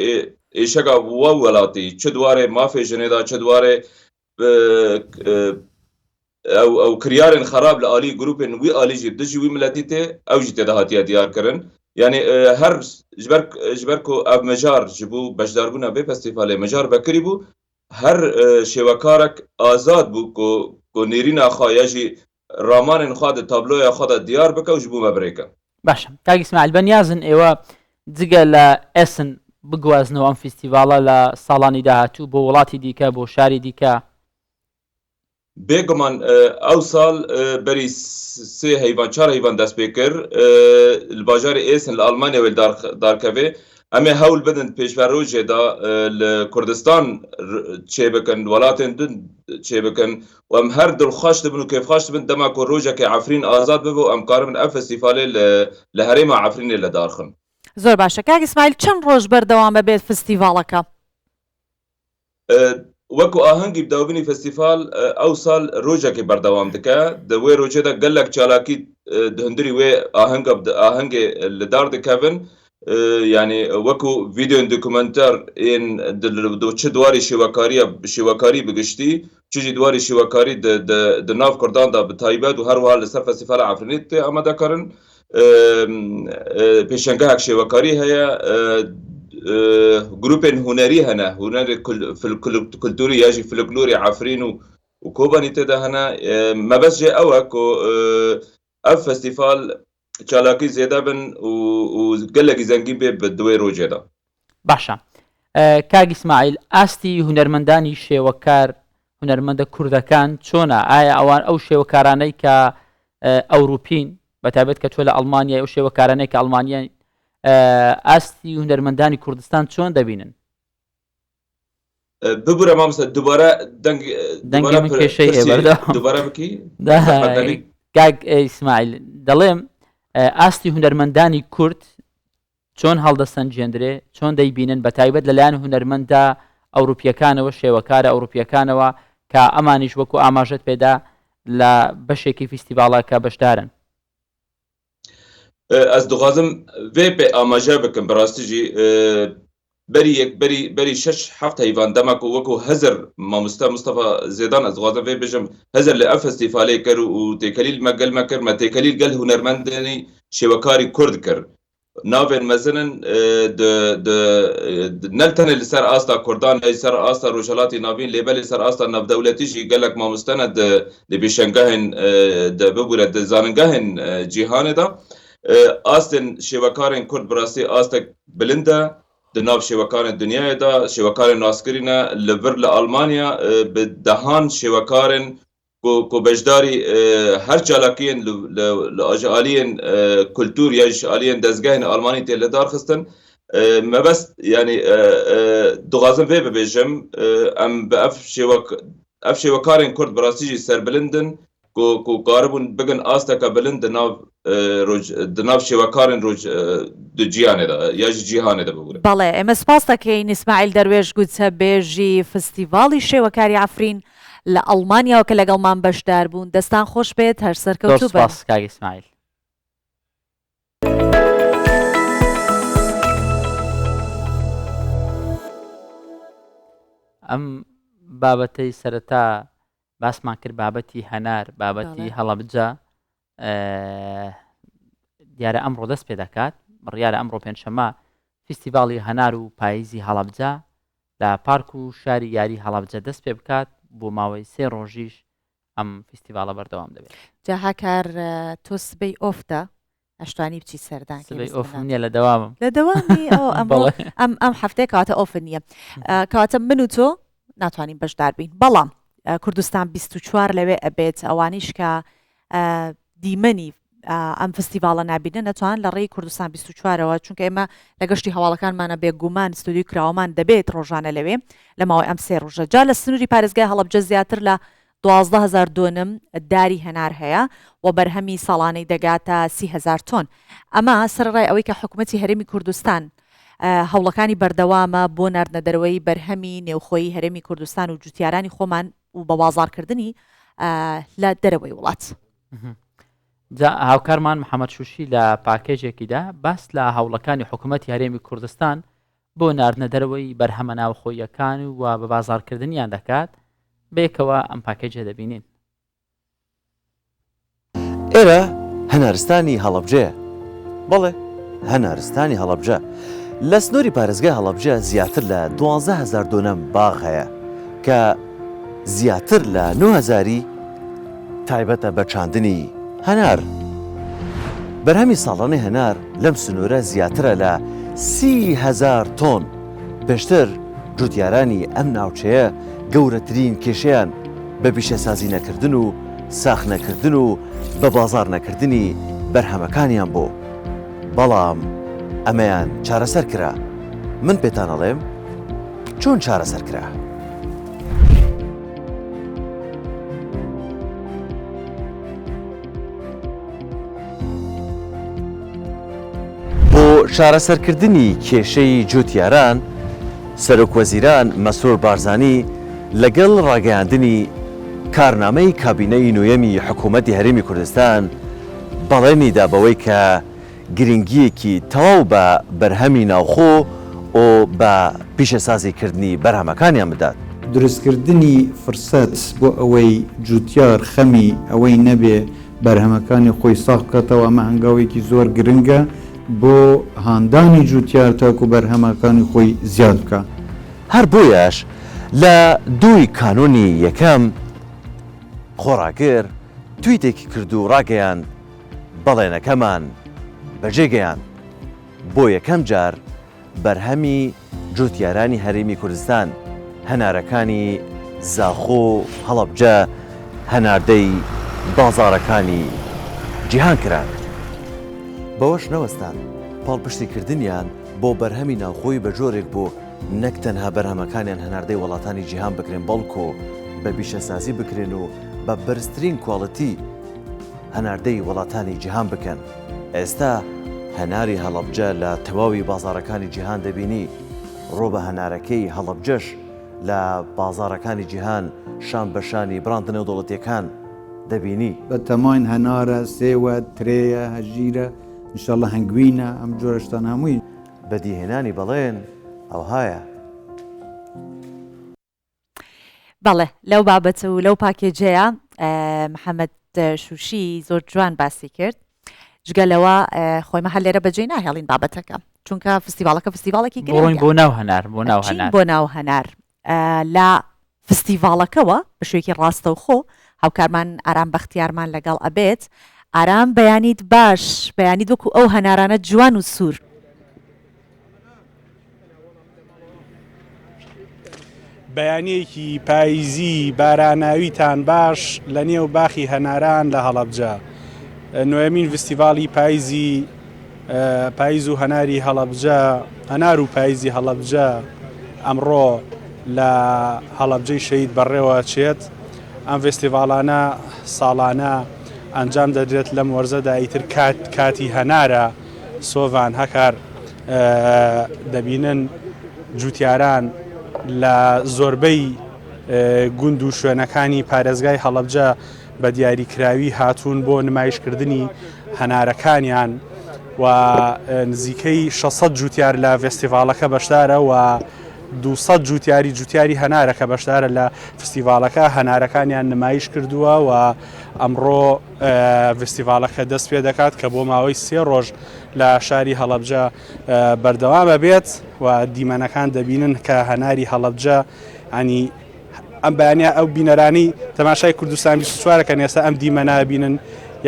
êşega we welatî çi dwarê mafê jinê da çi dwarê ew kiryarên xerab li alî grûpên wî alî jî dijî wî milletî tê ew jî têda hatiye diyar kirin yanî her ji ber ku ev mijar ji bo beşdarbûna vê festîvalê mijar vekirî bû her şêwekarek azad bû ku nêrîna xwe ya jî ڕامانên xwe di tabloya xwe de diyar bike û ji bo me birêke. باشە کاک ئیسماعیل بەنیازن ئێوە جگە لە ئێسن بگوازنەوە ئەم فیستیڤاڵە لە ساڵانی داهاتوو بۆ وڵاتی دیکە بۆ شاری دیکە بێگومان ئەو ساڵ بەری سێ هەیڤان چار هەیڤان دەست پێ کرد li bajarê êsin li Almanya wê darkevê em ê hewl bidin pêşver rojê da li Kurdistan çêbikin welatên din çêbikin û em her dilxweş dibin û kêfxweş dibin dema ku rojekê Efrîn azad bibe û em karibin ev festîvalê li herêma Efrînê li darxin. زۆر باشە کاک ئیسماعیل چەند ڕۆژ بەردەوام بێت فستیڤاڵەکە؟ وەکو ئاهەنگی بداوبینی فستیڤال ئەو ساڵ ڕۆژێکی بەردەوام دکە di wê rojê de gelek çalakî hundirî wê ahengê li dar dikevin yani wekû vîdeoyên dokumenter ên çi dwarê şêwekarî bigiştî çi jî dwarê şêwekarî di nav Kurdan da bi taybet û her wiha li ser Festîvala Efrînê tê amadekarin pêşengehek şêwekarî heye grupên hunerî hene hunerê kulturî ya jî folklorê Efrîn û Kobanî tê de hene mebes jê ew e ku ev festîval çalakî zêde bin û gelekî zengîn bê bi di wê rojê de. باشە کاک ئیسماعیل ئاستی هونەرمەندانی شێوەکار هونەرمەندە کوردەکان چۆنە ئایا ئەوان ئەو شێوەکارانەی کە ئەوروپین بەتابەت کە چۆ لە ئەڵمانیا ئەو شێوەکارانەی کە ئەڵمانیای ئاستی هونەرمەندانی کوردستان چۆن دەبینن؟ ببوورە مامۆستا دووبارە دەنگی من کێشەی هەیە دووبارە بکەی کاک ئیسماعیل دەڵێم ئاستی هونەرمەندانی کورد چۆن هەڵدەسەنجێندرێ چۆن دەیبینن بە تایبەت لەلایەن هونەرمەندە ئەوروپیەکانەوە شێوەکارە ئەوروپیەکانەوە کە ئەمانیش وەکو ئاماژەت پێدا لە بەشێکی فیستیڤاڵەکە بەشدارن. Ez dixwazim vê pê amaje bikim bi rastî jî berî 6-7 heyvan dema ku wekû hezir mamoste Mustafa Zêdan ez dixwazim vê bijim hezir li ev festîvalê kir û têkelîl me gel me kir me têkelîl gel hunermendenî şêwekarî Kurd kir. Navên mezinin ne tenê li ser asta Kurdan li ser asta Rojhilatê navîn lê belê ser asta navdewletî jî gelek mamoste ne di pêşengehên de bibûre di zanîngehên cîhanê da astên şêwekarên Kurd bi rastî astek bilind e di nav şêwekarên dunyayê da şêwekarên naskirî ne li vir li Almanya bi dehan şêwekarên ku beşdarî her çalakiyên li ajî aliyên kultur ya jî aliyên dezgehên Almanî tê li darxistin mebest yani dixwazim vê bibêjim em bi ev şêwekarên Kurd bi rastî jî serbilindin ku karibûn bigin asteka bilind di nav şêwekarên di ciyanê de ya jî cîhanê de bibûre. بەڵێ ئێمە سپاس دەکەین ئیسماعیل دەروێش گوتچەبێژی فستیڤاڵی شێوەکاری عەفرین لە ئەڵمانیاوە کە لەگەڵمان بەشدار بوون دەستان خۆش بێت هەر سەرکەوتوو بن. سپاس کاک ئیسماعیل. ئەم بابەتەی سەرەتا باسمان کرد بابەتی هەنار بابەتی هەڵەبجە دیارە ئەمڕۆ دەست پێ دەکات بڕیارە ئەمڕۆ پێنجشەممە فیستیڤاڵی هەنار و پاییزی هەڵەبجە لە پارک و شاری یاری هەڵەبجە دەست پێ بکات بۆ ماوەی 3 ڕۆژیش ئەم فیستیڤاڵە بەردەوام دەبێت. جاها کار تۆ سبەی ئۆفتە ئەشتوانی بچی سەردان سبەی ئۆف نییە لە دەوامم لە دەوامی ئەم هەفتەیە کەواتە ئۆفن نییە کەواتە من و تۆ ناتوانین بەشدار بین بەڵام کوردستان 24 لەوێ ئەبێت ئەوانیش کە دیمەنی ئەم فستیڤاڵە نبینە نەتوان لە ڕێی کوردستان 24ەوە چونکە ئێمە لە گەشتی هەواڵەکانمانە بێگومان ستودیوی کراوەمان دەبێت ڕۆژانە لەوێ لە ماوەی ئەم 3 ڕۆژە جا لە سنووری پارێزگای هەڵەبجە زیاتر لە 12,000 دۆنم داری هەنار هەیە و بەرهەمی ساڵانەی دەگاتە 30,000 تۆن ئەمە سەرڕای ئەوەی کە حکوومەتی هەرێمی کوردستان هەوڵەکانی بەردەوامە بۆ ناردنە دەرەوەی بەرهەمی نێوخۆیی هەرێمی کوردستان و جوتیارانی خۆمان و بە بازاڕکردنی لە دەرەوەی وڵات. هاوکارمان محەممەد شوشی لە پاکێجێکیدا باس لە هەوڵەکانی حکوومەتی هەرێمی کوردستان بۆ ناردنە دەرەوەی بەرهەمە ناوخۆیەکان و بە بازاڕکردنیان دەکات بێکەوە ئەم پاکێجە دەبینین. ئێرە هەنارستانی هەڵەبجەیە بەڵێ هەنارستانی هەڵەبجە لە سنووری پارێزگای هەڵەبجە زیاتر لە 12,000 دۆنەم باغ هەیە کە زیاتر لە 9,000 تایبەتە بە چاندنی هەنار. بەرهەمی ساڵانەی هەنار لەم سنوورە زیاترە لە 30,000 تۆن. پێشتر جوتیارانی ئەم ناوچەیە گەورەترین کێشەیان بە پیشەسازی نەکردن و ساخ نەکردن و بە بازار نەکردنی بەرهەمەکانیان بوو. بەڵام ئەمەیان چارەسەر کرا. من پێتان ئەڵێم چۆن چارەسەر کرا. بۆ چارەسەرکردنی کێشەی جوتیاران سەرۆکوەزیران مەسرور بارزانی لەگەڵ ڕاگەیاندنی کارنامەی کابینەی نوێمی حکوومەتی هەرێمی کوردستان بەڵێنیدا بەوەی کە گرنگیەکی تەواو بە بەرهەمی ناوخۆ و بە پیشەسازیکردنی بەرهەمەکانیان بدات. دروستکردنی فرسەت بۆ ئەوەی جوتیار خەمی ئەوەی نەبێ بەرهەمەکانی خۆی ساخ بکاتەوە ئەمە هەنگاوێکی زۆر گرنگە بۆ هاندانی جوتیار تاکو بەرهەمەکانی خۆی زیاد بکە. هەر بۆیەش لە 2 کانۆنی یەکەم خۆڕاگر تویتێکی کرد و ڕاگەیان بەڵێنەکەمان بەجێگەیان بۆ یەکەم جار بەرهەمی جوتیارانی هەرێمی کوردستان هەنارەکانی زاخۆ هەڵەبجە هەناردەی بازاڕەکانی جیهان کران. بەوەش نەوەستان پاڵپشتیکردنیان بۆ بەرهەمی ناوخۆی بە جۆرێک بوو نەک تەنها بەرهەمەکانیان هەناردەی وڵاتانی جیهان بکرێن بەڵکۆ بە پیشەسازی بکرێن و بە بەرزترین کواڵەتی هەناردەی وڵاتانی جیهان بکەن. ئێستا هەناری هەڵەبجە لە تەواوی بازاڕەکانی جیهان دەبینی. ڕۆ بە هەنارەکەی هەڵەبجەش لە بازاڕەکانی جیهان شان بەشانی براندنە دەوڵەتیەکان دەبینی. بە تەماین هەنارە سێوە ترێیە هەژیرە ئینشاڵڵە هەنگوینە ئەم جۆرەشتان هەمووی بەدیهێنانی بەڵێن ئەوهایە. بەڵێ لەو بابەتە و لەو پاکێجەیە محەممەد شوشی زۆر جوان باسی کرد. جگەلەوە خۆیمە هەر لێرە بەجێ ناهێڵین بابەتەکە چونکە فستیڤالەکە فستیڤالێکی گەڕۆین بۆ ناو هەنار بۆ ناو هەنار لە فستیڤالەکەەوە بە شوێکی ڕاستە و خۆ هاوکارمان ئارام بەختیارمان لەگەڵ ئەبێت. ئارام بەیانیت باش بەیانیت وەکو ئەو هەنارانە جوان و سوور. بەیانەیەکی پاییزی باراناویتان باش لە نێو باخی هەناران لە هەڵەبجە. نوێمین فستیڤاڵی پاییز و هەناری هەڵەبجە هەنار و پاییزی هەڵەبجە ئەمڕۆ لە هەڵەبجەی شەید بەڕێوە چێت. ئەم فستیڤاڵانە ساڵانە ئەنجام دەدرێت لەم وەرزەدا ئیتر کاتی هەنارە سۆڤان هەکار دەبینن جوتیاران لە زۆربەی گوند و شوێنەکانی پارێزگای هەڵەبجە بە دیاریکراوی هاتوون بۆ نمایشکردنی هەنارەکانیان و نزیکەی 600 جوتیار لە فستیڤاڵەکە بەشدارە و 200 جوتیاری هەنارەکە بەشدارە لە فستیڤاڵەکە هەنارەکانیان نمایش کردووە و ئەمڕۆ فستیڤاڵەکە دەست پێ دەکات کە بۆ ماوەی 3 ڕۆژ لە شاری هەڵەبجە بەردەوامە بێت و دیمەنەکان دەبینن کە هەناری هەڵەبجە ئەنی ئەم بەیانە ئەو بینەرانی تەماشای کوردستان 24کەن ئێستا ئەم دیمەنە بینن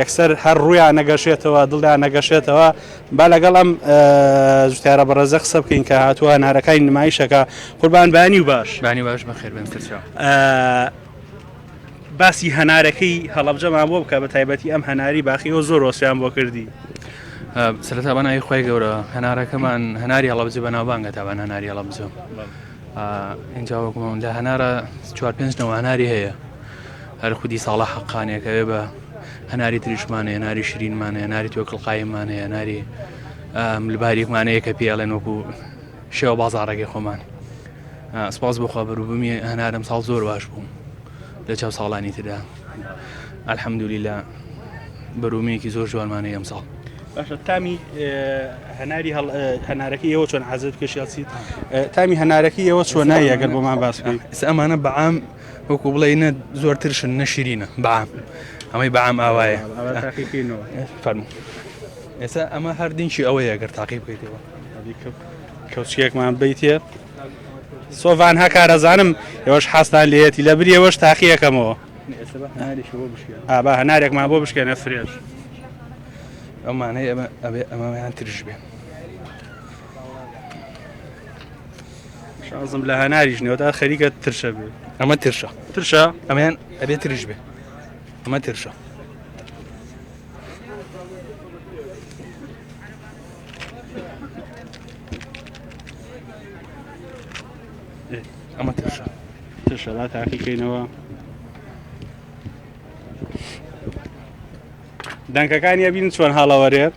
یەکسەر هەر ڕوویان نەگەشێتەوە دڵیان نەگەشێتەوە با لەگەڵ ئەم جوتیارە بەڕێزە قسە بکەین کە هاتووە هەنارەکانی نمایشەکە. قوربان بانی و باش بەخێر بن کردەوە. باسی هەنارەکەی هەڵەبجەمان بۆ بکە بە تایبەتی ئەم هەناری باخیەوە زۆر وەسیان بۆ کردی. سەرەتا بەناوی خۆی گەورە هەنارەکەمان هەناری هەڵەبجە بەناوبانگە تاوان هەناری هەڵەبجە اینجا وەکوم لە هەنارە 4-5 نەوە هەناری هەیە هەر خودی ساڵە حەقانێکەوێ بە هەناری تریشمانەیە هەناری شرینمانەیە هەناری تۆکڵقایمانەیە هەناری ملباریەکمانەیە کە پێڵێن وەکو شێوە بازاڕێکی خۆمان. سپاس بۆخوا بەروبوومی هەنارم ساڵ زۆر باش بووم لە چاو ساڵانی تردا ئەلحەمدولیلا بەروومیەکی زۆر جوانمانەیە ئەم ساڵ. باشە تامی هەنارەکەی ئێوە چۆن حەزت کەشیاچیت تامی هەنارەکەی ئێوە چۆنایی ئەگەر بۆمان باس بکەیت. ئەمانە بەعام وەکو بڵێنە زۆرترشن نەشیرینە بەعام ئەمەی بەعام ئاوایە فەرموو. ئێستا ئەمە هەردینشی ئەوەیە ئەگەر تاقی بکەیتەوە کەوچکێکمان بیتێ سۆڤان هەکارەزانم ئێوەش حەستان لێتی لە بری ئێوەش تاقیەکەمەوە با هەنارێکمان بۆ بشکێنە فرێش ئەومان هەیە ئەمەیان ترش بێ شازم لە هەناریش نێوەدا خەریکە ترشە بێ ئەمە ترشە ئەمەیان ئەبێ ترش بێ ئەمە ترشە ئەمە ترشە تاقیکەینەوە دەنگەکانی بین چۆن هەڵەوەرێت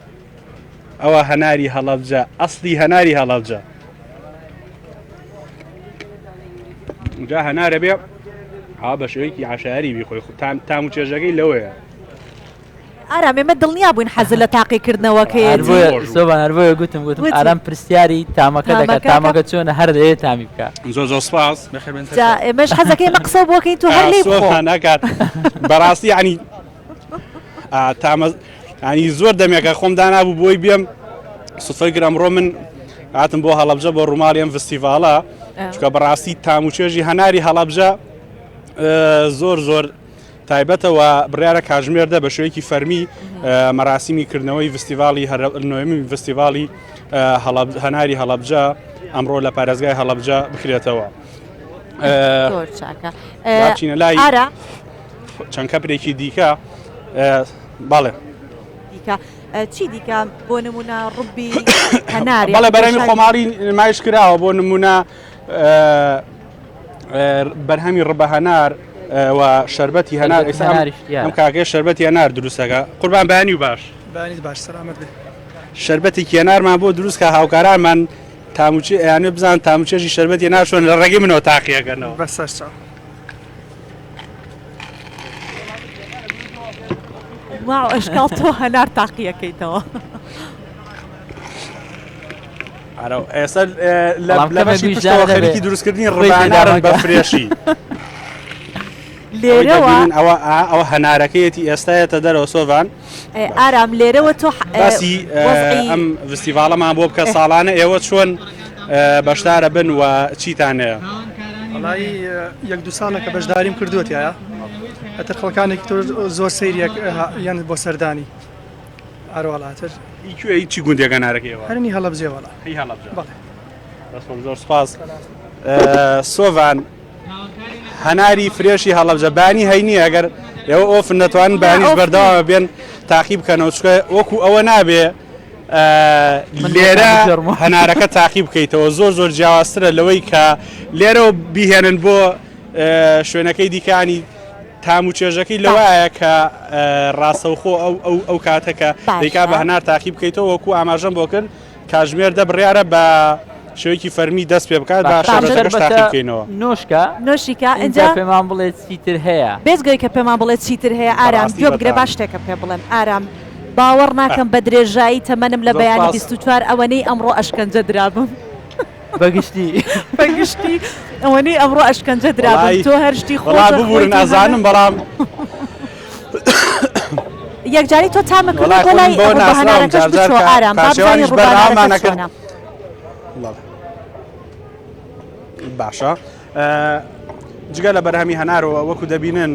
ئەوە هەناری هەڵەبجە ئەسڵی هەناری هەڵەبجە جا هەنارە بێ ها بە شێوەیەکی عشاری بیخۆی تام و چێژەکەی لەوەیە ئارام ئێمە دڵنیا بووین حەزت لە تاقیکردنەوەکەیەتی سۆبان هەروەیە گوتم ئارام پرسیاری تامەکە دەکات تامەکە چۆنە هەر دەیە تامی بکە زۆر سپاس ئێمەش حەزەکەی مە قسە بۆکەین تو هەر لێ بخۆ ناکات بەڕاستی ینی ینی زۆر دەمێکە خۆم دانابوو بۆی بێم سوفەی گرەمڕۆ من هاتم بۆ هەڵەبجە بۆ ڕووماڵی ئەم فستیڤالە چکە بەڕاستی تام و چێژی هەناری هەڵەبجە زۆر تایبەتەوە بڕیارە کاژمێردە بە شوەیەکی فەرمی مەراسیمی کردنەوەی فستیڤالی نوێمی فستیڤالی هەناری هەڵەبجە ئەمڕۆ لە پارێزگای هەڵەبجە بکرێتەوە چینە لای چەند کەپرێکی دیکە بەڵێ چی دیکە بۆ نمونە ڕوبی هەناری بەڵێ بەرەمی خۆماڵی نمایش کراوە بۆ نمونە بەرهەمی ڕبە هەنار و شربەتی هەنار ئەم کاکەی شربەتی هەنار دروستەکە قوربان بەیانی و باش سەلامەت بێ شربەتی هەنارمان بۆ دروستکە هاوکارانمان یانێ بزان تاموچێژی شربەتی هەنار چۆن لە ڕێگەی منەوە تاقیەکەنەوە بەسەر واو ئەشکاڵ تۆ هەنار تاقیەکەیتەوە ئێستا لە بەشی پشتەوە خەریکی دروستکردنی ڕبانارن بە فرێشی لێرەوە ئەوە هەنارەکەیەتی ئێستایەتە دەرەوە سۆڤان ئارام لێرەوە تۆ باسی ئەم فستیڤالەمان بۆ بکە ساڵانە ئێوە چۆن بەشدارە بن و چیتانەیە وڵی یەک دو ساڵە کە بەشداریم کردووەتیایە ئەتر خەڵکانێکی تۆ زۆر سەیریەک یان بۆ سەردانی ئاروەڵاتر چی گوندێک هەنارەکەیەوە هەرنی هەڵەبجێوەڵە زۆر سپاس سۆڤان هەناری فرێشی هەڵەبجە بانی هەینی ئەگەر ئێوە ئۆفن نەتوانن بانیش بەردەوامە بێن تاقی بکەنەوە چکە وەکو ئەوە نابێ لێرە هەنارەکە تاقی بکەیتەوە زۆر جیاوازترە لەوەی کە لێرەوە بیهێنن بۆ شوێنەکەی دیکانی تام و چێژەکەی لەوایە کە ڕاستەوخۆ ئەو کاتەکە دەیکا بە هەنار تاقی بکەیتەوە وەکو ئاماژەم بۆ کرد کاژمێر دە بڕیارە بە شوێکی فەرمی دەست پێ بکات باشەکەینەوە نۆشیکە ئەجا پێمان بڵێت چیتر هەیە بێزگەی کە پێمان بڵێت چیتر هەیە ئارام گوێ بگرە باش شتێکە پێ بڵێم ئارام باوەڕ ناکەم بە درێژایی تەمەنم لە بەیانی 24 ئەوەنەی ئەمڕۆ ئەشکەنجە درابم بەگشتی ئەوەنەی ئەمڕۆ ئەشکەنجە درابم تۆ هەر شتی خۆ ببوورن نازانم بەڵام یەکجاری تۆ تامەکردن بۆ لای هەنارەکەش بچۆ ئارام بابزانی ڕووبانەکە چۆنە باشە جگە لە بەرهەمی هەنارەوە وەکو دەبینن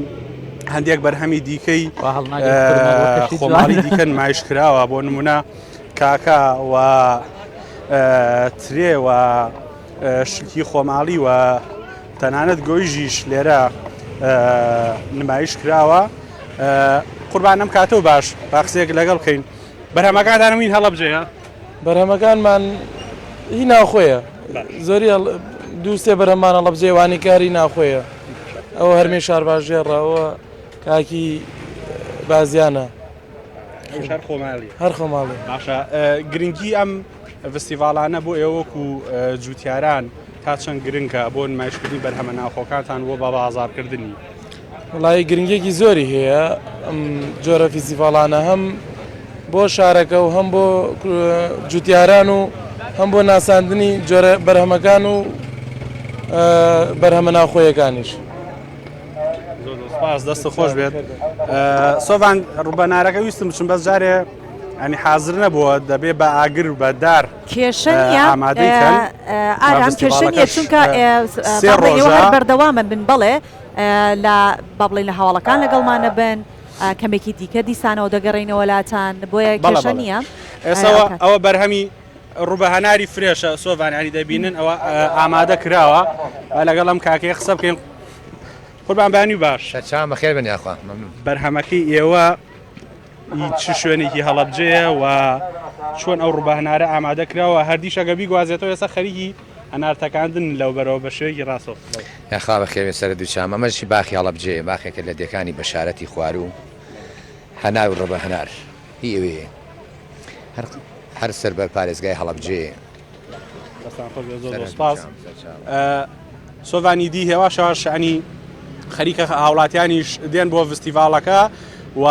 هەندێک بەرهەمی دیکەی خۆماڵی دیکە نمایش کراوە بۆ نمونە کاکا و ترێ و شکی خۆماڵی و تەنانەت گۆیژیش لێرە نمایش کراوە قوربان ئەم کاتەوە باش باقسێک لەگەڵ بکەین بەرهەمەکانتانمین هەڵەبجەیە بەرهەمەکانمان هی ناخۆیە زۆری دووسێ بەرهەمان هەڵەبجێوانی کاری ناخۆیە ئەوە هەرمێ شار باشژێڕەوە کاکی بازیانە هەر خۆماڵی باشە گرنگی ئەم فستیڤالانە بۆ ئێوەکو جوتیاران تا چەند گرنگە بۆ نمایشکردنی بەرهەمە ناوخۆکانتان بۆ بە بازارکردنی وڵی گرنگێکی زۆری هەیە ئەم جۆرە فیسیڤالانە هەم بۆ شارەکە و هەم بۆ جوتیاران و هەم بۆ ناساندنی جۆرە بەرهەمەکان و بەرهەمە ناوخۆیەکانیش سپاس دەستە خۆش بێت سۆڤان ڕووبەنارەکە ویستم بچم بەس جارێ ینی حاضر نەبووە دەبێ بە ئاگر بە دار کێشەنە ئارام کێشەنە چونکە هەر بەردەوامە بن بڵێ لە با بڵێ لە هەواڵەکان لەگەڵمانە بن کەمێکی دیکە دیسانەوە دەگەڕێنەوە لاتان بۆیە کێشە نییە ئێستا ئەوە بەرهەمی ڕوبەهەناری فرێشە سۆڤانانی دەبینن ئەوە ئامادە کراوە لەگەڵ ئەم کاکەیە قسە بکەین قوربان بانی باش چام بەخێر بن یاخوا بەرهەمەکەی ئێوە چ شوێنێکی هەڵەبجەیە و چۆن ئەو ڕوبەهەنارە ئامادە کراوە هەردیش ئەگە بیگوازێتەوە ئێستا خەریکی هەنارتەکاندن لەو بەرەوە بە شوێکی ڕاستەوە یاخوا بەخێوێ سەر دووچام ئەمەشی باخی هەڵەبجێ باخێکە لە دەکانی بەشارەتی خوار و هەنار و ڕوبەهەنار هی ئەوێ هەر سەر بەر پارێزگای هەڵەبجێ سۆڤانی دی هێوا شەواشانی خەریکە هاوڵاتیانیش دێن بۆ فستیڤالەکە و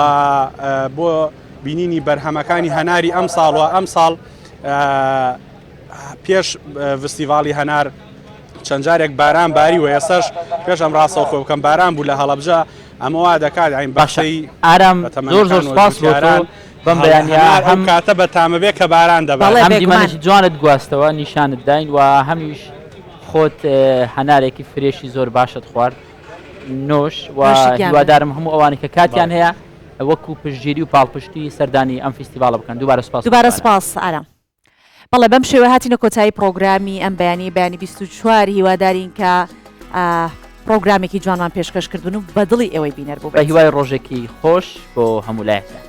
بۆ بینینی بەرهەمەکانی هەناری ئەم ساڵوە ئەم ساڵ پێش فستیڤالی هەنار چەند جارێک باران باری و ئێسش پێش ئەم ڕاستەوخۆ بکەم باران بوو لە هەڵەبجە ئەمەوا دەکات ئاین باشەی ئارام زۆر سپاس بۆ بەم بەیانیا هەم کاتە بە تامەبێ کە باران دەبێت هەم دیمەنێکی جوانت گواستەوە نیشانت داین و هەمیش خۆت هەنارێکی فرێشی زۆر باشت خوارد نۆش و هیوادارم هەموو ئەوانە کە کاتیان هەیە وەکو پشتگیری و پاڵپشتی سەردانی ئەم فستیڤالە بکەن دووبارە سپاس ئارام بەڵێ بەم شێوە هاتینە کۆتایی پرۆگرامی ئەم بەیانی 24 هیوادارین کە پرۆگرامێکی جوانمان پێشکەشکردن و بەدڵی ئێوەی بینەر بوو بە هیوای ڕۆژێکی خۆش بۆ هەموو لایەکە